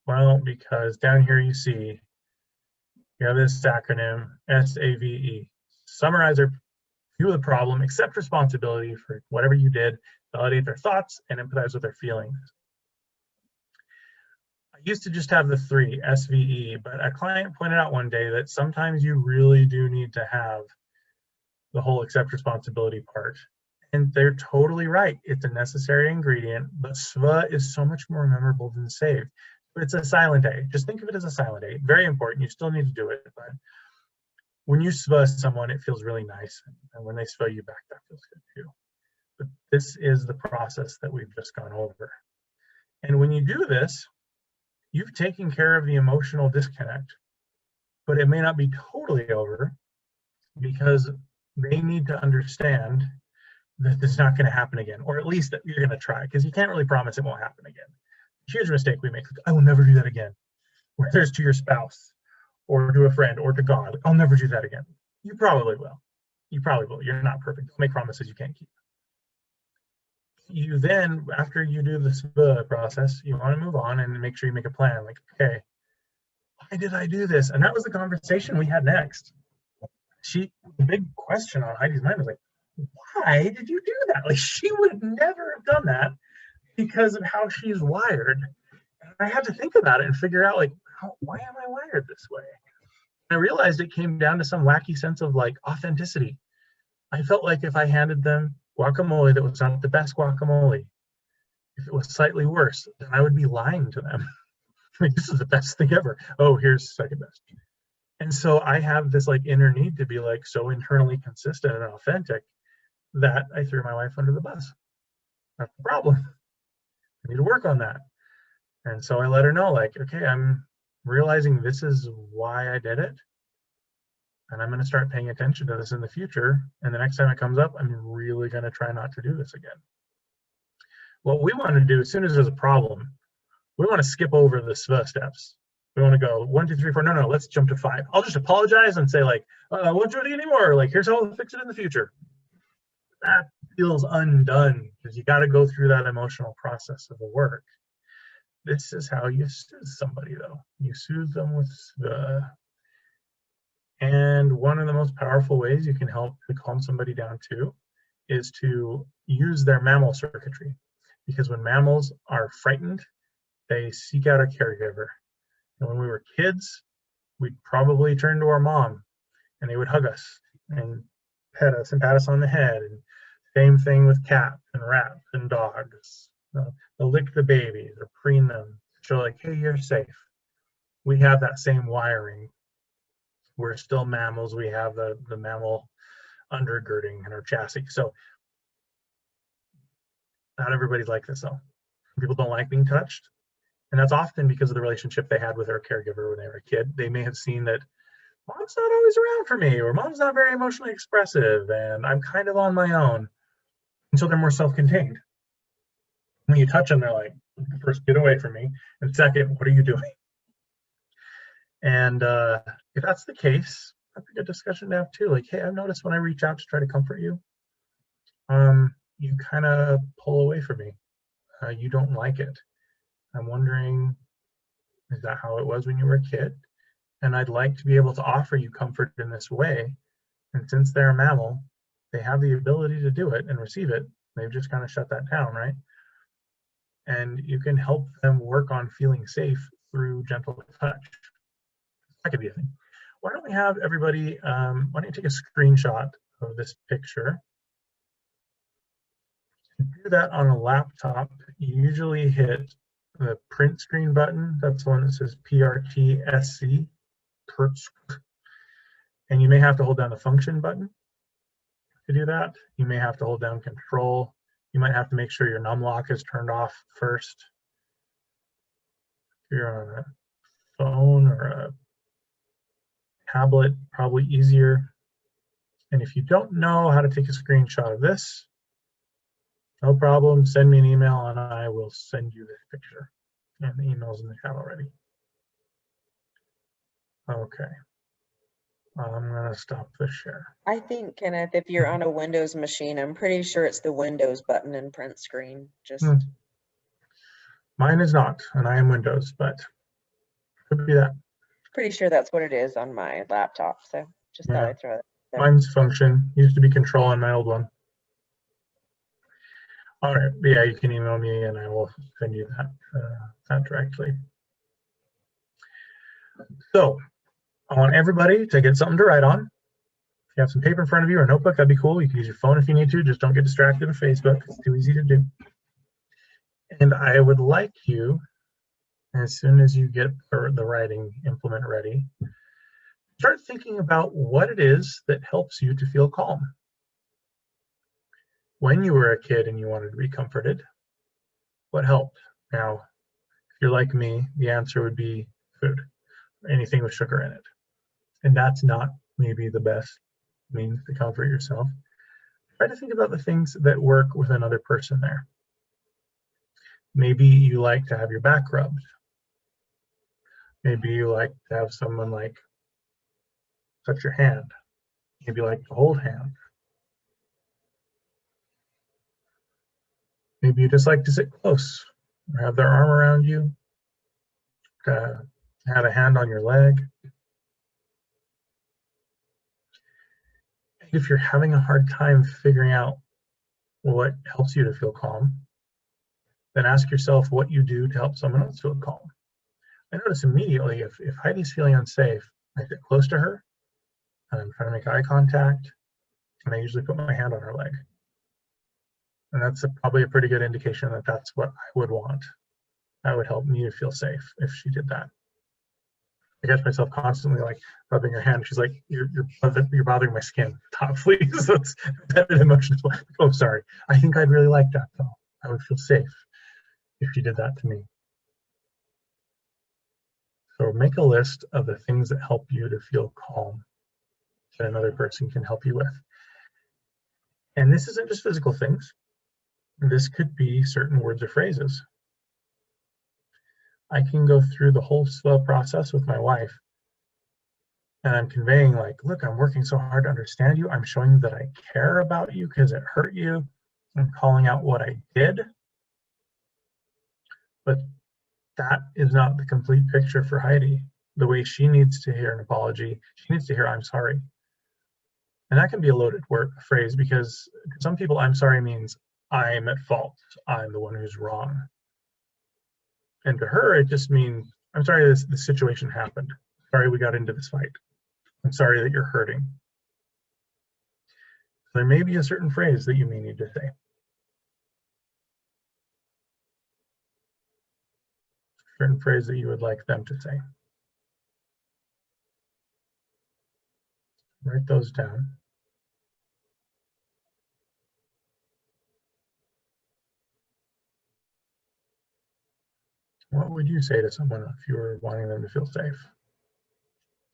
Speaker 1: Well, because down here you see you have this acronym, SAVE. Summarize or view of the problem, accept responsibility for whatever you did, validate their thoughts, and empathize with their feelings. I used to just have the 3, SVE, but a client pointed out one day that sometimes you really do need to have the whole accept responsibility part. And they're totally right. It's a necessary ingredient, but SVA is so much more memorable than save. But it's a silent A. Just think of it as a silent A. Very important. You still need to do it. But when you SVA someone, it feels really nice. And when they SVA you back, that feels good too. But this is the process that we've just gone over. And when you do this, you've taken care of the emotional disconnect, but it may not be totally over because they need to understand that this is not going to happen again, or at least that you're going to try, because you can't really promise it won't happen again. Huge mistake we make. I will never do that again. Whether it's to your spouse or to a friend or to God, I'll never do that again. You probably will. You probably will. You're not perfect. Don't make promises you can't keep. You then, after you do this process, you want to move on and make sure you make a plan. Like, okay, why did I do this? And that was the conversation we had next. The big question on Heidi's mind was like, why did you do that? Like, she would never have done that because of how she's wired. And I had to think about it and figure out, like, why am I wired this way? And I realized it came down to some wacky sense of like authenticity. I felt like if I handed them guacamole that was not the best guacamole, if it was slightly worse, then I would be lying to them. Like, this is the best thing ever. Oh, here's second best. And so I have this like inner need to be like so internally consistent and authentic that I threw my wife under the bus. That's the problem. I need to work on that. And so I let her know, like, okay, I'm realizing this is why I did it. And I'm going to start paying attention to this in the future. And the next time it comes up, I'm really going to try not to do this again. What we want to do as soon as there's a problem, we want to skip over the SVA steps. We want to go 1, 2, 3, 4. No, let's jump to 5. I'll just apologize and say like, I won't do it anymore. Like, here's how I'll fix it in the future. That feels undone because you got to go through that emotional process of the work. This is how you soothe somebody, though. You soothe them with SVA. And one of the most powerful ways you can help to calm somebody down too is to use their mammal circuitry. Because when mammals are frightened, they seek out a caregiver. And when we were kids, we'd probably turn to our mom and they would hug us and pet us and pat us on the head. And same thing with cats and rats and dogs. They'll lick the babies or preen them, show like, hey, you're safe. We have that same wiring. We're still mammals. We have the mammal undergirding in our chassis. So not everybody's like this though. People don't like being touched. And that's often because of the relationship they had with their caregiver when they were a kid. They may have seen that mom's not always around for me, or mom's not very emotionally expressive, and I'm kind of on my own. And so they're more self-contained. When you touch them, they're like, first, get away from me. And second, what are you doing? And if that's the case, that's a good discussion to have too. Like, hey, I've noticed when I reach out to try to comfort you, you kind of pull away from me. You don't like it. I'm wondering, is that how it was when you were a kid? And I'd like to be able to offer you comfort in this way. And since they're a mammal, they have the ability to do it and receive it. They've just kind of shut that down, right? And you can help them work on feeling safe through gentle touch. That could be a thing. Why don't we have everybody, why don't you take a screenshot of this picture? To do that on a laptop, you usually hit the print screen button. That's the one that says PRTSC, and you may have to hold down the function button to do that. You may have to hold down control. You might have to make sure your num lock is turned off first. If you're on a phone or a tablet, probably easier. And if you don't know how to take a screenshot of this, no problem, send me an email and I will send you this picture. And the email's in the chat already. Okay. I'm gonna stop the share.
Speaker 3: I think, Kenneth, if you're on a Windows machine, I'm pretty sure it's the Windows button in print screen. Just
Speaker 1: Mine is not, and I am Windows, but could be that.
Speaker 3: pretty sure that's what it is on my laptop. So just thought I'd throw it there.
Speaker 1: Mine's function. Used to be control on my old one. All right, yeah, you can email me and I will send you that directly. So I want everybody to get something to write on. If you have some paper in front of you or a notebook, that'd be cool. You can use your phone if you need to. Just don't get distracted with Facebook. It's too easy to do. And I would like you, as soon as you get the writing implement ready, start thinking about what it is that helps you to feel calm. When you were a kid and you wanted to be comforted, what helped? Now, if you're like me, the answer would be food, anything with sugar in it. And that's not maybe the best means to comfort yourself. Try to think about the things that work with another person there. Maybe you like to have your back rubbed. Maybe you like to have someone like touch your hand. Maybe you like to hold hands. Maybe you just like to sit close or have their arm around you, have a hand on your leg. If you're having a hard time figuring out what helps you to feel calm, then ask yourself what you do to help someone else feel calm. I notice immediately if Heidi's feeling unsafe, I get close to her, and I'm trying to make eye contact, and I usually put my hand on her leg. And that's probably a pretty good indication that that's what I would want. That would help me to feel safe if she did that. I catch myself constantly like rubbing her hand. She's like, you're bothering my skin. Stop, please. That's an emotion. Oh, sorry. I think I'd really like that though. I would feel safe if you did that to me. So make a list of the things that help you to feel calm that another person can help you with. And this isn't just physical things. This could be certain words or phrases. I can go through the whole process with my wife and I'm conveying like, look, I'm working so hard to understand you. I'm showing that I care about you because it hurt you. I'm calling out what I did. But that is not the complete picture for Heidi. The way she needs to hear an apology, she needs to hear, I'm sorry. And that can be a loaded phrase because to some people, I'm sorry means I'm at fault. I'm the one who's wrong. And to her, it just means, I'm sorry this situation happened. Sorry we got into this fight. I'm sorry that you're hurting. There may be a certain phrase that you may need to say. Certain phrase that you would like them to say. Write those down. What would you say to someone if you were wanting them to feel safe?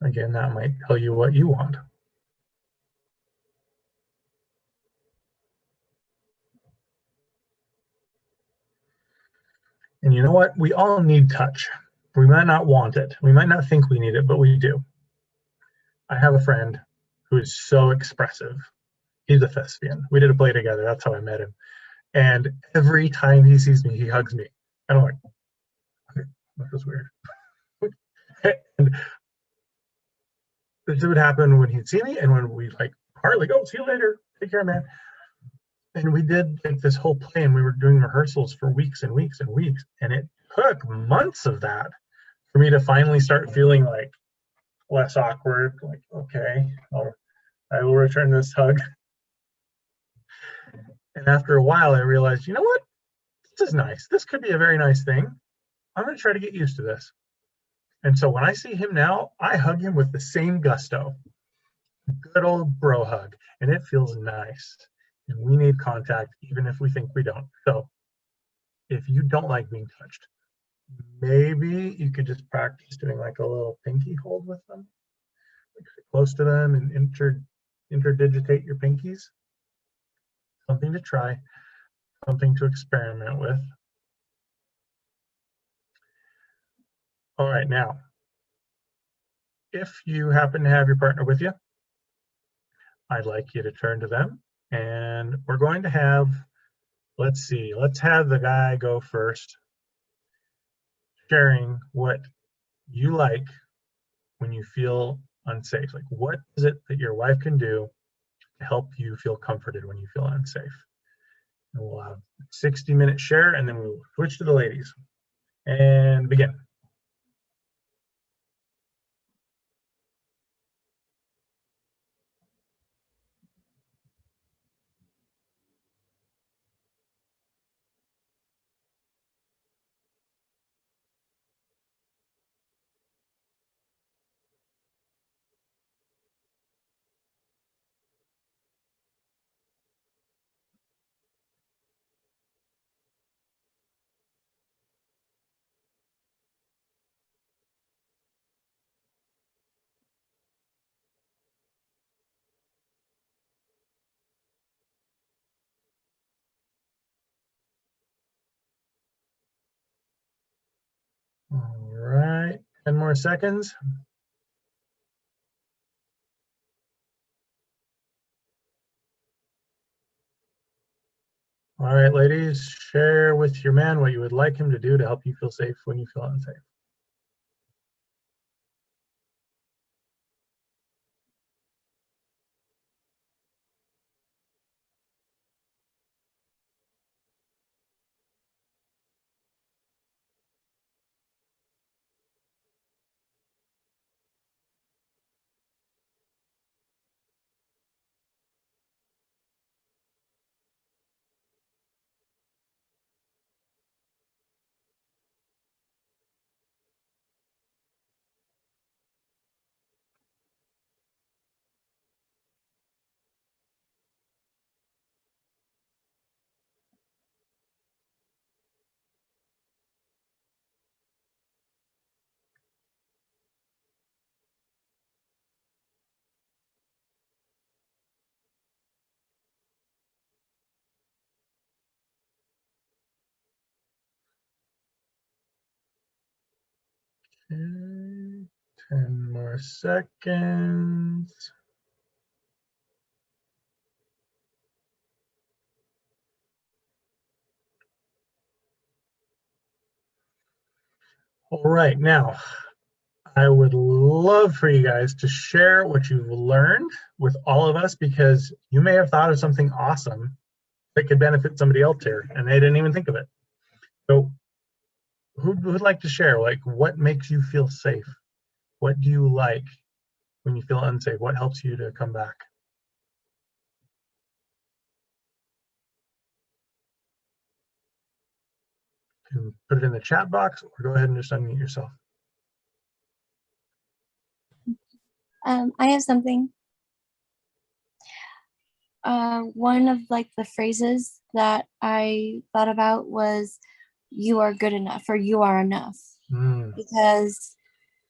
Speaker 1: Again, that might tell you what you want. And you know what? We all need touch. We might not want it. We might not think we need it, but we do. I have a friend who is so expressive. He's a thespian. We did a play together. That's how I met him. And every time he sees me, he hugs me. And I'm like, okay, that was weird. And this would happen when he'd see me and when we'd like partly go, see you later, take care, man. And we did like this whole play and we were doing rehearsals for weeks and weeks and weeks. And it took months of that for me to finally start feeling like less awkward, like, okay, I will return this hug. And after a while, I realized, you know what? This is nice. This could be a very nice thing. I'm going to try to get used to this. And so when I see him now, I hug him with the same gusto. Good old bro hug. And it feels nice. And we need contact, even if we think we don't. So if you don't like being touched, maybe you could just practice doing like a little pinky hold with them. Like sit close to them and interdigitate your pinkies. Something to try, something to experiment with. All right, now, if you happen to have your partner with you, I'd like you to turn to them and we're going to have, let's have the guy go first, sharing what you like when you feel unsafe. Like, what is it that your wife can do to help you feel comforted when you feel unsafe? And we'll have 60-minute share, and then we'll switch to the ladies and begin. All right, 10 more seconds. All right, ladies, share with your man what you would like him to do to help you feel safe when you feel unsafe. Okay, 10 more seconds. All right, now I would love for you guys to share what you've learned with all of us, because you may have thought of something awesome that could benefit somebody else here and they didn't even think of it. So who would like to share, like, what makes you feel safe? What do you like when you feel unsafe? What helps you to come back? You can put it in the chat box or go ahead and just unmute yourself.
Speaker 4: I have something. One of like the phrases that I thought about was "you are good enough" or "you are enough," because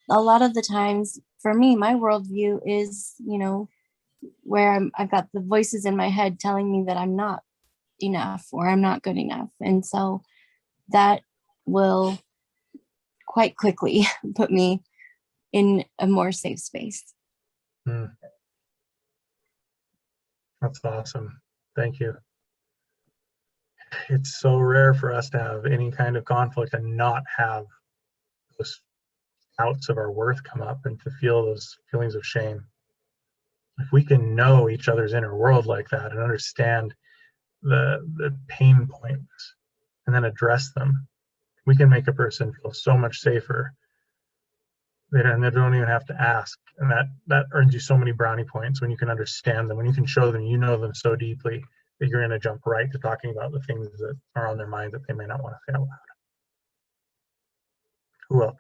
Speaker 4: a lot of the times for me, my worldview is, you know, where I've got the voices in my head telling me that I'm not enough or I'm not good enough, and so that will quite quickly put me in a more safe space.
Speaker 1: That's awesome. Thank you. It's so rare for us to have any kind of conflict and not have those doubts of our worth come up and to feel those feelings of shame. If we can know each other's inner world like that and understand the pain points and then address them, we can make a person feel so much safer. And they don't even have to ask. And that earns you so many brownie points when you can understand them, when you can show them you know them so deeply that you're going to jump right to talking about the things that are on their mind that they may not want to say out loud. Who else?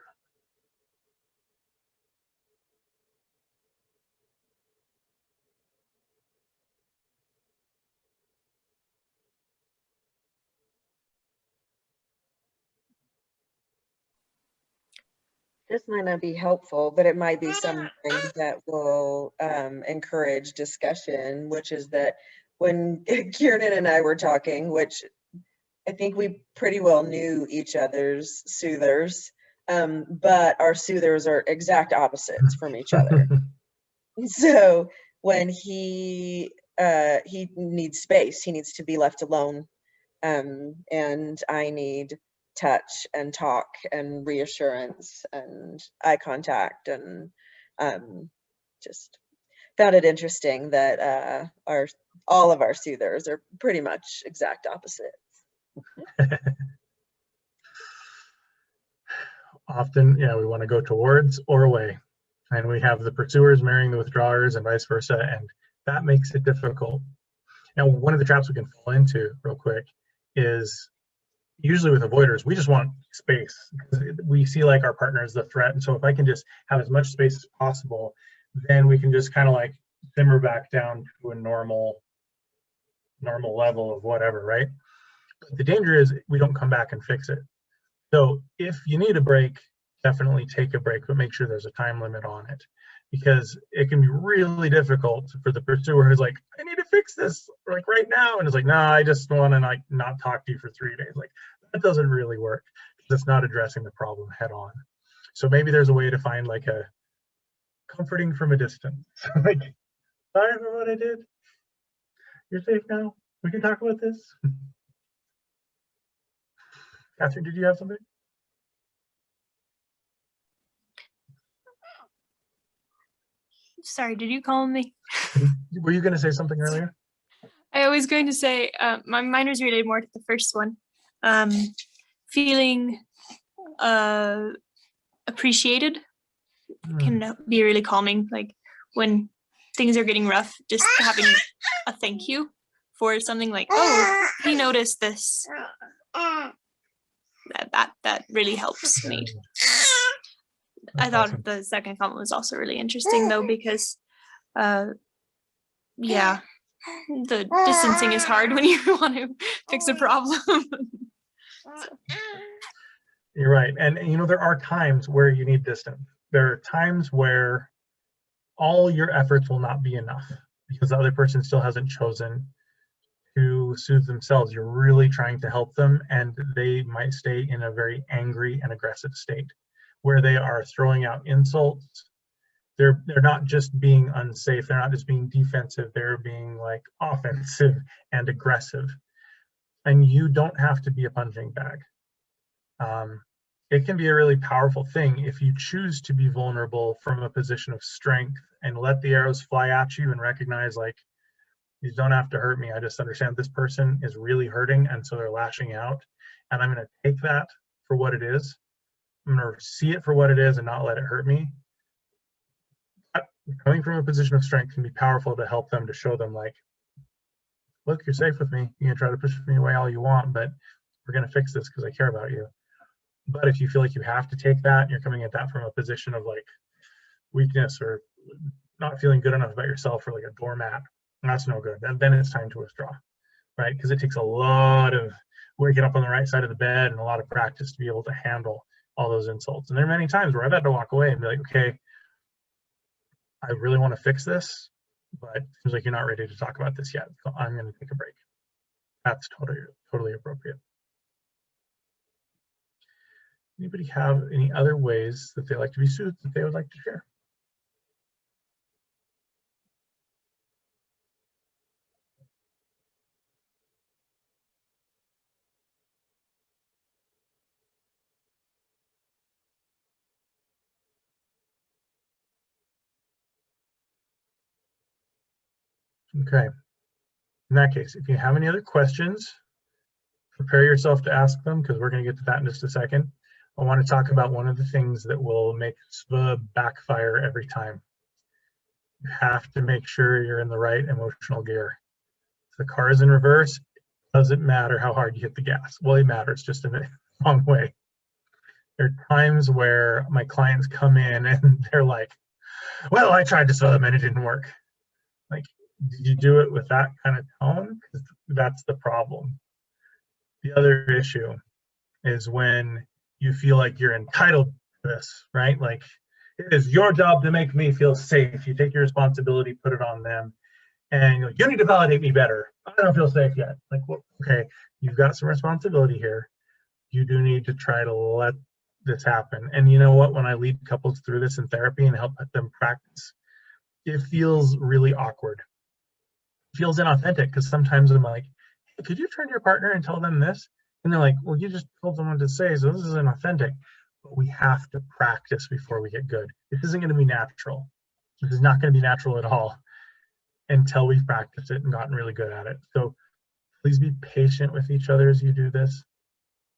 Speaker 3: This might not be helpful, but it might be something that will encourage discussion, which is that when Kieran and I were talking, which I think we pretty well knew each other's soothers, but our soothers are exact opposites from each other. So when he needs space, he needs to be left alone, and I need touch and talk and reassurance and eye contact, and just found it interesting that our all of our soothers are pretty much exact opposite.
Speaker 1: Often, yeah, we want to go towards or away. And we have the pursuers marrying the withdrawers and vice versa, and that makes it difficult. Now, one of the traps we can fall into real quick is usually with avoiders, we just want space. We see like our partner as the threat. And so if I can just have as much space as possible, then we can just kind of like simmer back down to a normal level of whatever, right? But the danger is we don't come back and fix it. So if you need a break, definitely take a break, but make sure there's a time limit on it, because it can be really difficult for the pursuer who's like, I need to fix this like right now. And it's like, no, I just want to like not talk to you for 3 days. Like that doesn't really work because it's not addressing the problem head on. So maybe there's a way to find like a comforting from a distance. Like, sorry for what I did. You're safe now. We can talk about this. Catherine, did you have something?
Speaker 4: Sorry, did you call me?
Speaker 1: Were you going to say something earlier?
Speaker 4: I was going to say, mine was related more to the first one. Feeling appreciated can be really calming. Like when things are getting rough, just having a thank you for something like, oh, he noticed this. That really helps me. I thought the second comment was also really interesting though, because yeah, the distancing is hard when you want to fix a problem.
Speaker 1: You're right. And you know, there are times where you need distance. There are times where all your efforts will not be enough because the other person still hasn't chosen to soothe themselves. You're really trying to help them, and they might stay in a very angry and aggressive state where they are throwing out insults. They're not just being unsafe. They're not just being defensive. They're being like offensive and aggressive. And you don't have to be a punching bag. It can be a really powerful thing if you choose to be vulnerable from a position of strength and let the arrows fly at you and recognize like, you don't have to hurt me. I just understand this person is really hurting and so they're lashing out. And I'm going to take that for what it is. I'm going to see it for what it is and not let it hurt me. Coming from a position of strength can be powerful to help them, to show them like, look, you're safe with me. You can try to push me away all you want, but we're going to fix this because I care about you. But if you feel like you have to take that, you're coming at that from a position of like weakness or not feeling good enough about yourself or like a doormat, that's no good. And then it's time to withdraw, right? Because it takes a lot of waking up on the right side of the bed and a lot of practice to be able to handle all those insults. And there are many times where I've had to walk away and be like, okay, I really want to fix this, but it seems like you're not ready to talk about this yet. So I'm going to take a break. That's totally appropriate. Anybody have any other ways that they like to be soothed that they would like to share? Okay. In that case, if you have any other questions, prepare yourself to ask them because we're going to get to that in just a second. I want to talk about one of the things that will make SVA backfire every time. You have to make sure you're in the right emotional gear. If the car is in reverse, it doesn't matter how hard you hit the gas. Well, it matters, just in the wrong way. There are times where my clients come in and they're like, well, I tried to SVA them and it didn't work. Like, did you do it with that kind of tone? Because that's the problem. The other issue is when you feel like you're entitled to this, right? Like, it is your job to make me feel safe. You take your responsibility, put it on them, and you're like, you need to validate me better. I don't feel safe yet. Like, well, okay, you've got some responsibility here. You do need to try to let this happen. And you know what? When I lead couples through this in therapy and help them practice, it feels really awkward. It feels inauthentic because sometimes I'm like, hey, could you turn to your partner and tell them this? And they're like, well, you just told them what to say, so this isn't authentic. But we have to practice before we get good. This isn't going to be natural. This is not going to be natural at all. until we've practiced it and gotten really good at it. So please be patient with each other as you do this.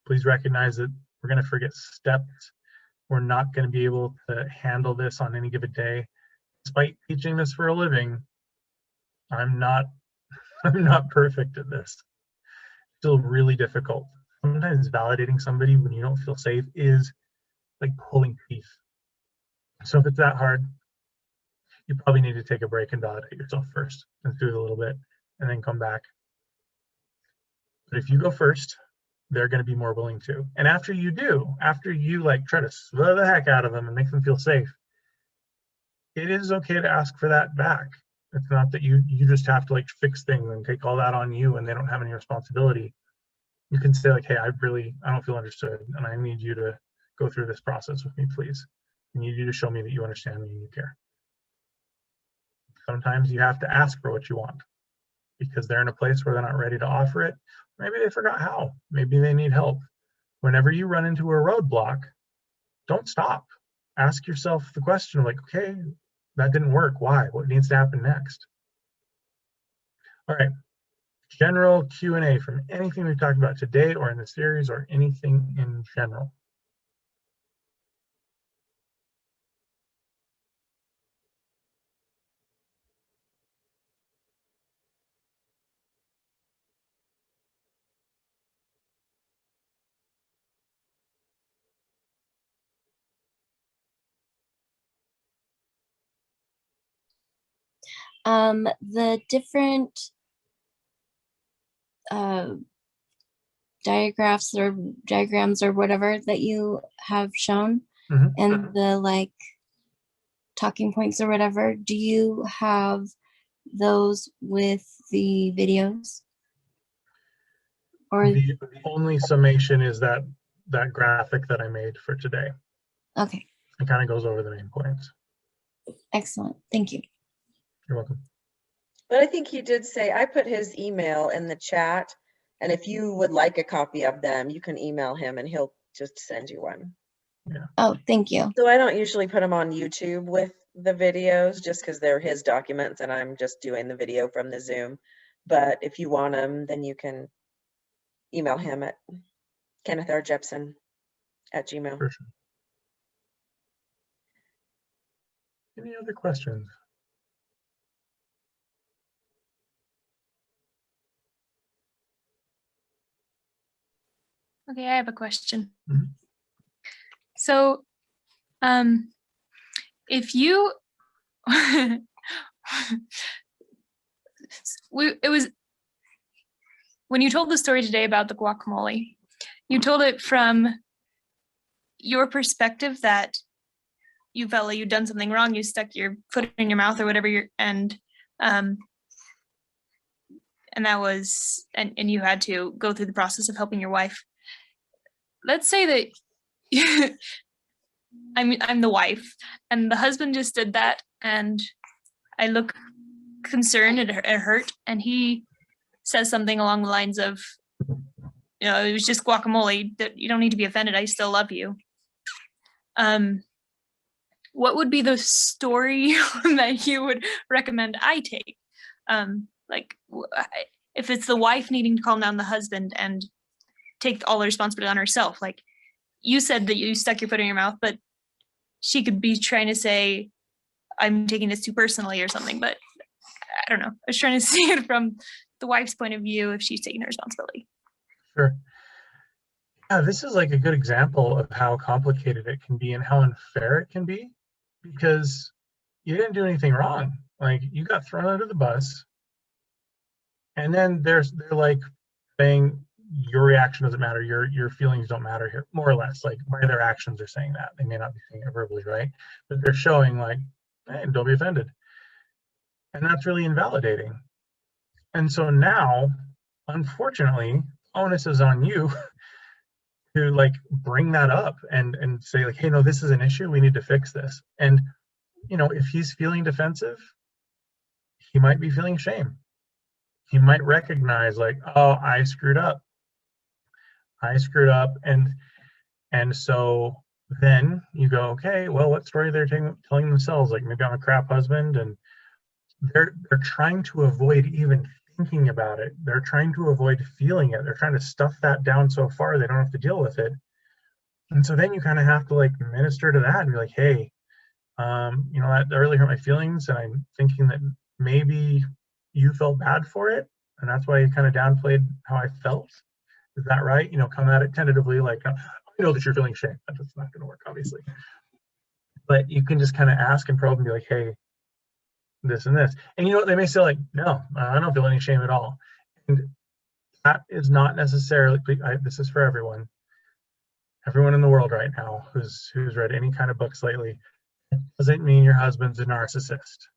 Speaker 1: Please recognize that we're going to forget steps. We're not going to be able to handle this on any given day. Despite teaching this for a living, I'm not perfect at this. Still really difficult. Sometimes validating somebody when you don't feel safe is like pulling teeth. So if it's that hard, you probably need to take a break and validate yourself first and do it a little bit and then come back. But if you go first, they're going to be more willing to. And after you do, after you like try to slow the heck out of them and make them feel safe, it is okay to ask for that back. It's not that you just have to like fix things and take all that on you and they don't have any responsibility. You can say like, hey, I don't feel understood and I need you to go through this process with me, please. I need you to show me that you understand me and you care. Sometimes you have to ask for what you want because they're in a place where they're not ready to offer it. Maybe they forgot how. Maybe they need help. Whenever you run into a roadblock, don't stop. Ask yourself the question like, okay, that didn't work. Why? What needs to happen next? All right. General Q&A from anything we've talked about today or in the series or anything in general.
Speaker 6: The different diagrams or whatever that you have shown, and the like talking points or whatever, do you have those with the videos? Or
Speaker 1: the only summation is that graphic that I made for today.
Speaker 6: Okay.
Speaker 1: It kind of goes over the main points.
Speaker 6: Excellent. Thank you.
Speaker 1: You're welcome.
Speaker 3: But I think he did say, I put his email in the chat, and if you would like a copy of them, you can email him and he'll just send you one.
Speaker 1: Yeah.
Speaker 6: Oh, thank you.
Speaker 3: So I don't usually put them on YouTube with the videos just because they're his documents and I'm just doing the video from the Zoom. But if you want them, then you can email him at KennethRJepsen@gmail.com.
Speaker 1: For sure. Any other questions?
Speaker 4: Okay, I have a question.
Speaker 1: Mhm.
Speaker 4: So, if you, it was, when you told the story today about the guacamole, you told it from your perspective that you felt like you'd done something wrong, you stuck your foot in your mouth or whatever, and that was, and you had to go through the process of helping your wife. Let's say that I'm the wife and the husband just did that and I look concerned and hurt and he says something along the lines of, it was just guacamole, that you don't need to be offended, I still love you. What would be the story that you would recommend I take? Like if it's the wife needing to calm down the husband and take all the responsibility on herself, like you said that you stuck your foot in your mouth, but she could be trying to say, I'm taking this too personally or something, but I don't know. I was trying to see it from the wife's point of view if she's taking her responsibility.
Speaker 1: Sure. Yeah, this is like a good example of how complicated it can be and how unfair it can be because you didn't do anything wrong. Like you got thrown under the bus and then they're like saying your reaction doesn't matter, your feelings don't matter here, more or less. Like by their actions are saying that. They may not be saying it verbally, right? But they're showing like, hey, don't be offended. And that's really invalidating. And so now, unfortunately, onus is on you to like bring that up and say like, hey, no, this is an issue, we need to fix this. And if he's feeling defensive, he might be feeling shame. He might recognize like, oh, I screwed up. And so then you go, okay, well, what story they're telling themselves? Like maybe I'm a crap husband and they're trying to avoid even thinking about it. They're trying to avoid feeling it. They're trying to stuff that down so far they don't have to deal with it. And so then you kind of have to like minister to that and be like, hey, you know, that really hurt my feelings, and I'm thinking that maybe you felt bad for it, and that's why you kind of downplayed how I felt. Is that right? You know, come at it tentatively, like, I know that you're feeling shame. That's not going to work, obviously. But you can just kind of ask and probe and be like, hey, this and this. And you know what? They may say like, no, I don't feel any shame at all. And that is not necessarily, this is for everyone. Everyone in the world right now who's read any kind of books lately, doesn't mean your husband's a narcissist.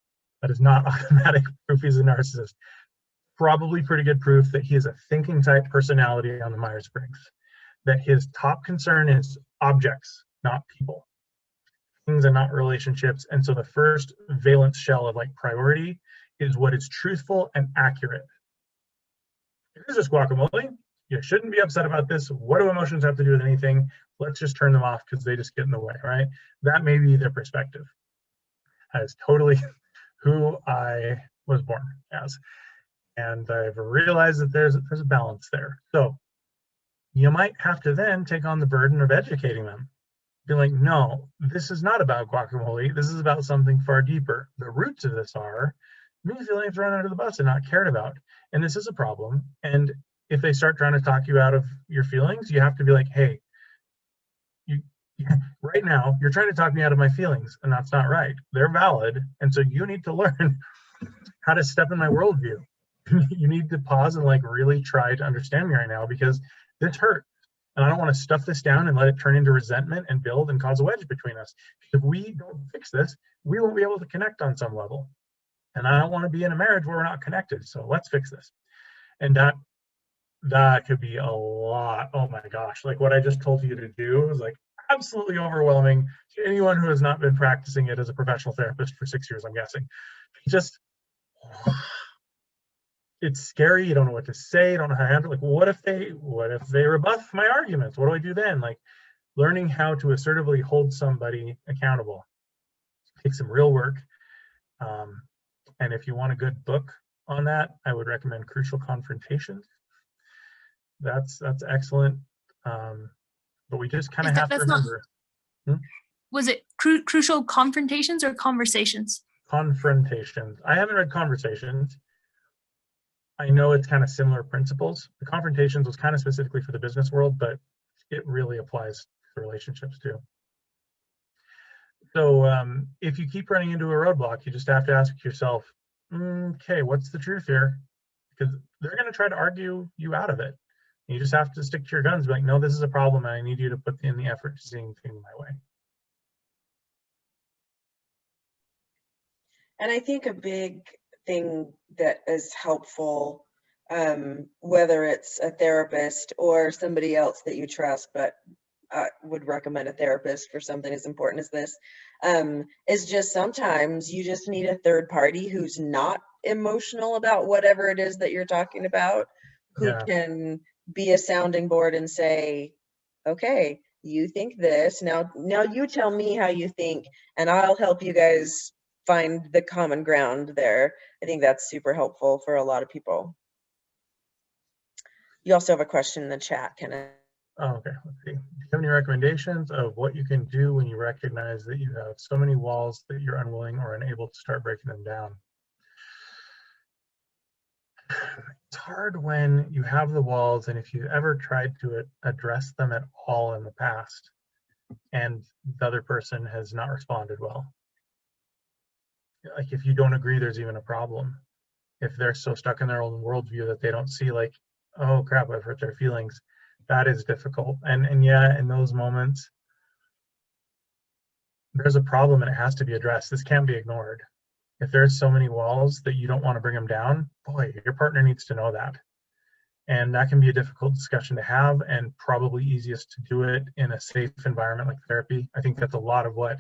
Speaker 1: That is not automatic proof he's a narcissist. Probably pretty good proof that he is a thinking type personality on the Myers-Briggs. That his top concern is objects, not people. Things and not relationships. And so the first valence shell of like priority is what is truthful and accurate. Here's just guacamole. You shouldn't be upset about this. What do emotions have to do with anything? Let's just turn them off because they just get in the way, right? That may be their perspective. That is totally who I was born as. And I've realized that there's a balance there. So you might have to then take on the burden of educating them. Be like, no, this is not about guacamole. This is about something far deeper. The roots of this are me feeling thrown under the bus and not cared about. And this is a problem. And if they start trying to talk you out of your feelings, you have to be like, hey, right now, you're trying to talk me out of my feelings, and that's not right. They're valid. And so you need to learn how to step in my worldview. You need to pause and like really try to understand me right now, because this hurt. And I don't want to stuff this down and let it turn into resentment and build and cause a wedge between us. If we don't fix this, we won't be able to connect on some level. And I don't want to be in a marriage where we're not connected. So let's fix this. And that could be a lot. Oh my gosh. Like what I just told you to do is like absolutely overwhelming to anyone who has not been practicing it as a professional therapist for 6 years, I'm guessing. Just, it's scary. You don't know what to say. You don't know how to handle it. Like, what if they rebuff my arguments? What do I do then? Like learning how to assertively hold somebody accountable takes some real work. And if you want a good book on that, I would recommend Crucial Confrontations. That's excellent. But we just kind of have to remember.
Speaker 4: Was it Crucial Confrontations or Conversations?
Speaker 1: Confrontations. I haven't read Conversations. I know it's kind of similar principles. The Confrontations was kind of specifically for the business world, but it really applies to relationships too. So if you keep running into a roadblock, you just have to ask yourself, okay, what's the truth here? Because they're going to try to argue you out of it. You just have to stick to your guns, be like, no, this is a problem, and I need you to put in the effort to seeing things my way.
Speaker 3: And I think a big thing that is helpful, whether it's a therapist or somebody else that you trust, but I would recommend a therapist for something as important as this, is just sometimes you just need a third party who's not emotional about whatever it is that you're talking about, who can be a sounding board and say, okay, you think this, now you tell me how you think, and I'll help you guys find the common ground there. I think that's super helpful for a lot of people. You also have a question in the chat, Kenneth.
Speaker 1: Oh, okay, let's see. Do you have any recommendations of what you can do when you recognize that you have so many walls that you're unwilling or unable to start breaking them down? It's hard when you have the walls, and if you ever tried to address them at all in the past and the other person has not responded well. Like if you don't agree there's even a problem, if they're so stuck in their own worldview that they don't see like, oh crap, I've hurt their feelings, that is difficult. And yeah, in those moments, there's a problem and it has to be addressed. This can't be ignored. If there's so many walls that you don't want to bring them down, boy, your partner needs to know that. And that can be a difficult discussion to have, and probably easiest to do it in a safe environment like therapy. I think that's a lot of what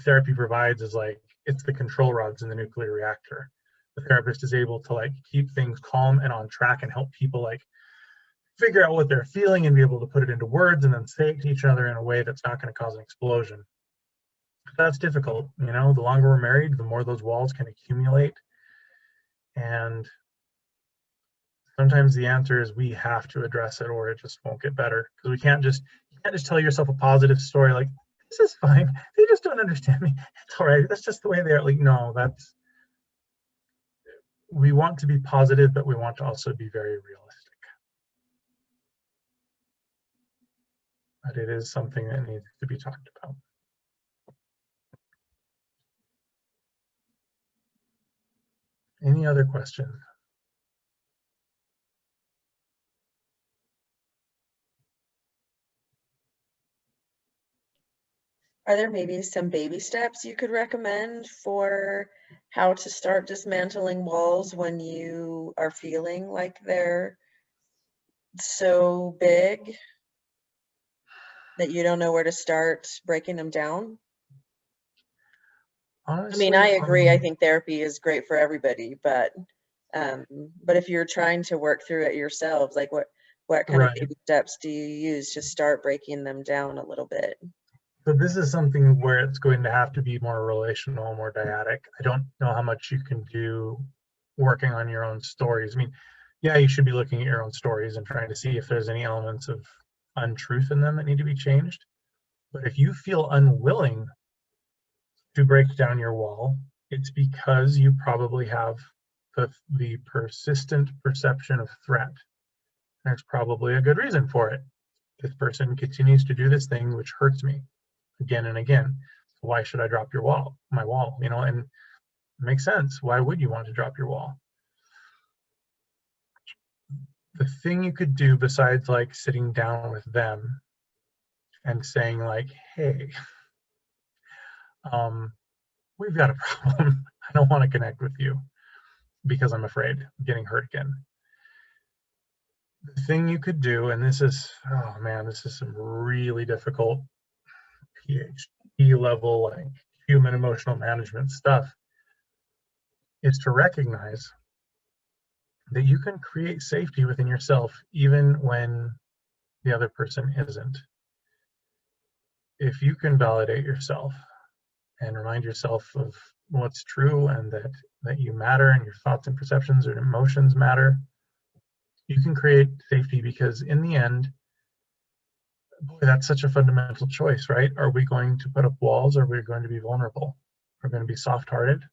Speaker 1: therapy provides, is like, it's the control rods in the nuclear reactor. The therapist is able to like keep things calm and on track and help people like figure out what they're feeling and be able to put it into words and then say it to each other in a way that's not going to cause an explosion. That's difficult. You know, the longer we're married, the more those walls can accumulate. And sometimes the answer is we have to address it or it just won't get better. Because you can't just tell yourself a positive story like, this is fine. They just don't understand me. It's all right. That's just the way they are. Like, no, we want to be positive, but we want to also be very realistic. But it is something that needs to be talked about. Any other questions?
Speaker 3: Are there maybe some baby steps you could recommend for how to start dismantling walls when you are feeling like they're so big that you don't know where to start breaking them down?
Speaker 1: Honestly,
Speaker 3: I mean, I agree. I think therapy is great for everybody, but if you're trying to work through it yourselves, like what kind of baby steps do you use to start breaking them down a little bit?
Speaker 1: So this is something where it's going to have to be more relational, more dyadic. I don't know how much you can do working on your own stories. I mean, yeah, you should be looking at your own stories and trying to see if there's any elements of untruth in them that need to be changed. But if you feel unwilling to break down your wall, it's because you probably have the persistent perception of threat. There's probably a good reason for it. This person continues to do this thing which hurts me again and again. So why should I drop my wall? You know, and it makes sense. Why would you want to drop your wall? The thing you could do besides like sitting down with them and saying like, hey, we've got a problem. I don't want to connect with you because I'm afraid of getting hurt again. The thing you could do, and this is, oh man, this is some really difficult PhD level, like human emotional management stuff, is to recognize that you can create safety within yourself even when the other person isn't. If you can validate yourself and remind yourself of what's true and that you matter and your thoughts and perceptions or emotions matter, you can create safety, because in the end, boy, that's such a fundamental choice, right? Are we going to put up walls, or are we going to be vulnerable? Are we going to be soft-hearted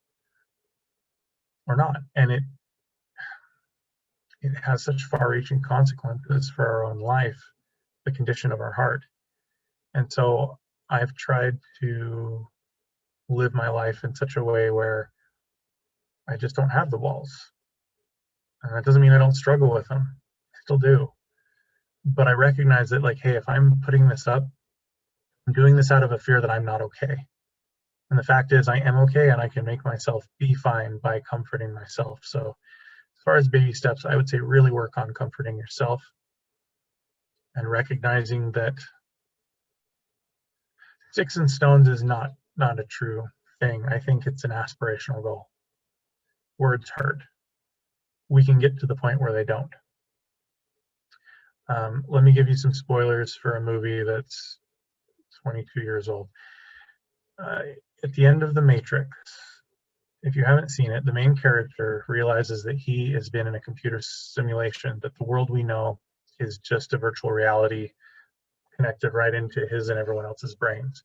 Speaker 1: or not? And it has such far-reaching consequences for our own life, the condition of our heart. And so I've tried to live my life in such a way where I just don't have the walls. And that doesn't mean I don't struggle with them. I still do. But I recognize that, like, hey, if I'm putting this up, I'm doing this out of a fear that I'm not okay. And the fact is I am okay, and I can make myself be fine by comforting myself. So as far as baby steps, I would say really work on comforting yourself and recognizing that sticks and stones is not a true thing. I think it's an aspirational goal. Words hurt. We can get to the point where they don't. Let me give you some spoilers for a movie that's 22 years old. At the end of The Matrix, if you haven't seen it, the main character realizes that he has been in a computer simulation, that the world we know is just a virtual reality connected right into his and everyone else's brains.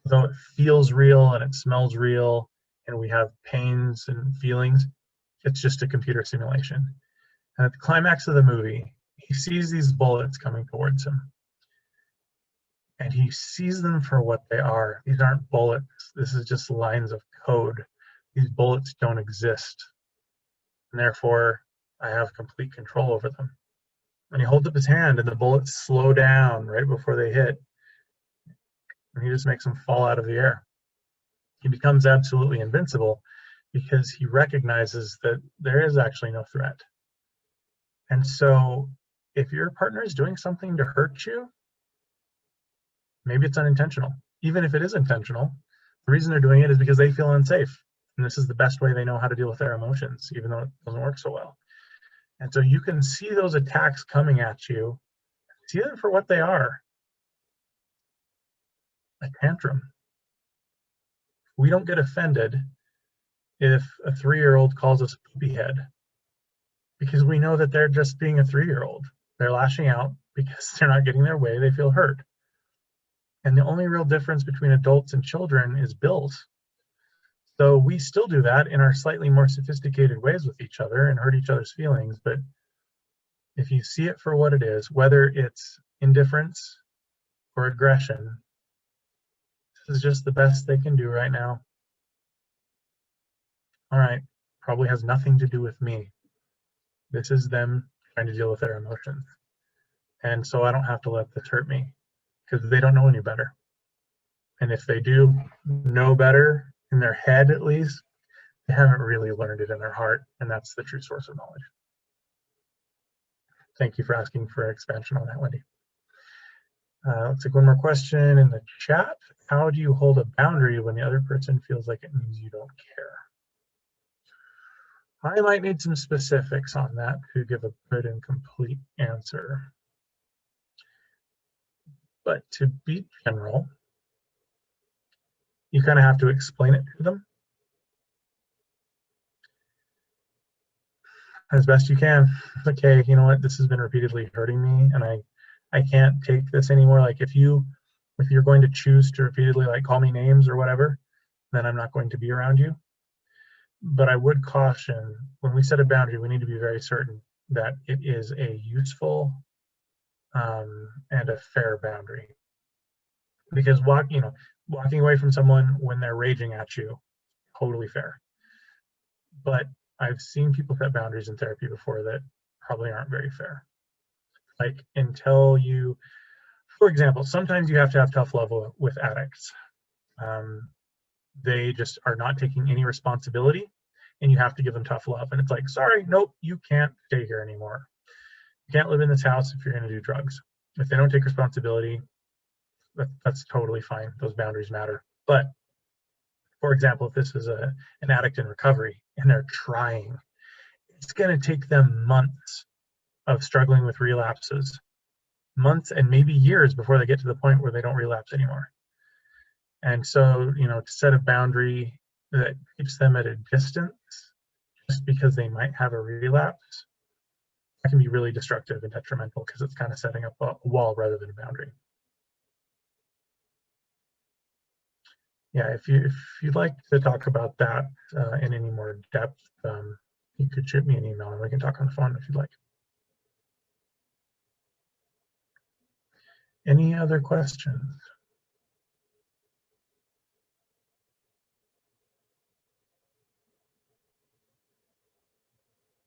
Speaker 1: Though it feels real and it smells real and we have pains and feelings, it's just a computer simulation. And at the climax of the movie, he sees these bullets coming towards him. And he sees them for what they are. These aren't bullets. This is just lines of code. These bullets don't exist. And therefore, I have complete control over them. And he holds up his hand and the bullets slow down right before they hit. And he just makes them fall out of the air. He becomes absolutely invincible because he recognizes that there is actually no threat. And so if your partner is doing something to hurt you, maybe it's unintentional. Even if it is intentional, the reason they're doing it is because they feel unsafe. And this is the best way they know how to deal with their emotions, even though it doesn't work so well. And so you can see those attacks coming at you, see them for what they are. A tantrum. We don't get offended if a 3-year-old calls us poopy head because we know that they're just being a 3-year-old. They're lashing out because they're not getting their way, they feel hurt. And the only real difference between adults and children is bills. So we still do that in our slightly more sophisticated ways with each other and hurt each other's feelings. But if you see it for what it is, whether it's indifference or aggression, this is just the best they can do right now. All right, probably has nothing to do with me. This is them trying to deal with their emotions. And so I don't have to let this hurt me because they don't know any better. And if they do know better in their head, at least, they haven't really learned it in their heart. And that's the true source of knowledge. Thank you for asking for expansion on that, Wendy. Let's take one more question in the chat. How do you hold a boundary when the other person feels like it means you don't care? I might need some specifics on that to give a good and complete answer. But to be general, you kind of have to explain it to them as best you can. Okay, you know what, this has been repeatedly hurting me and I can't take this anymore. Like if you're going to choose to repeatedly like call me names or whatever, then I'm not going to be around you. But I would caution, when we set a boundary, we need to be very certain that it is a useful and a fair boundary. Because walking away from someone when they're raging at you, totally fair. But I've seen people set boundaries in therapy before that probably aren't very fair. Like until you, for example, sometimes you have to have tough love with addicts. They just are not taking any responsibility and you have to give them tough love. And it's like, sorry, nope, you can't stay here anymore. You can't live in this house if you're going to do drugs. If they don't take responsibility, that's totally fine. Those boundaries matter. But for example, if this is an addict in recovery and they're trying, it's going to take them months of struggling with relapses, months and maybe years before they get to the point where they don't relapse anymore. And so, to set a boundary that keeps them at a distance just because they might have a relapse, that can be really destructive and detrimental because it's kind of setting up a wall rather than a boundary. Yeah, if you'd like to talk about that in any more depth, you could shoot me an email and we can talk on the phone if you'd like. Any other questions?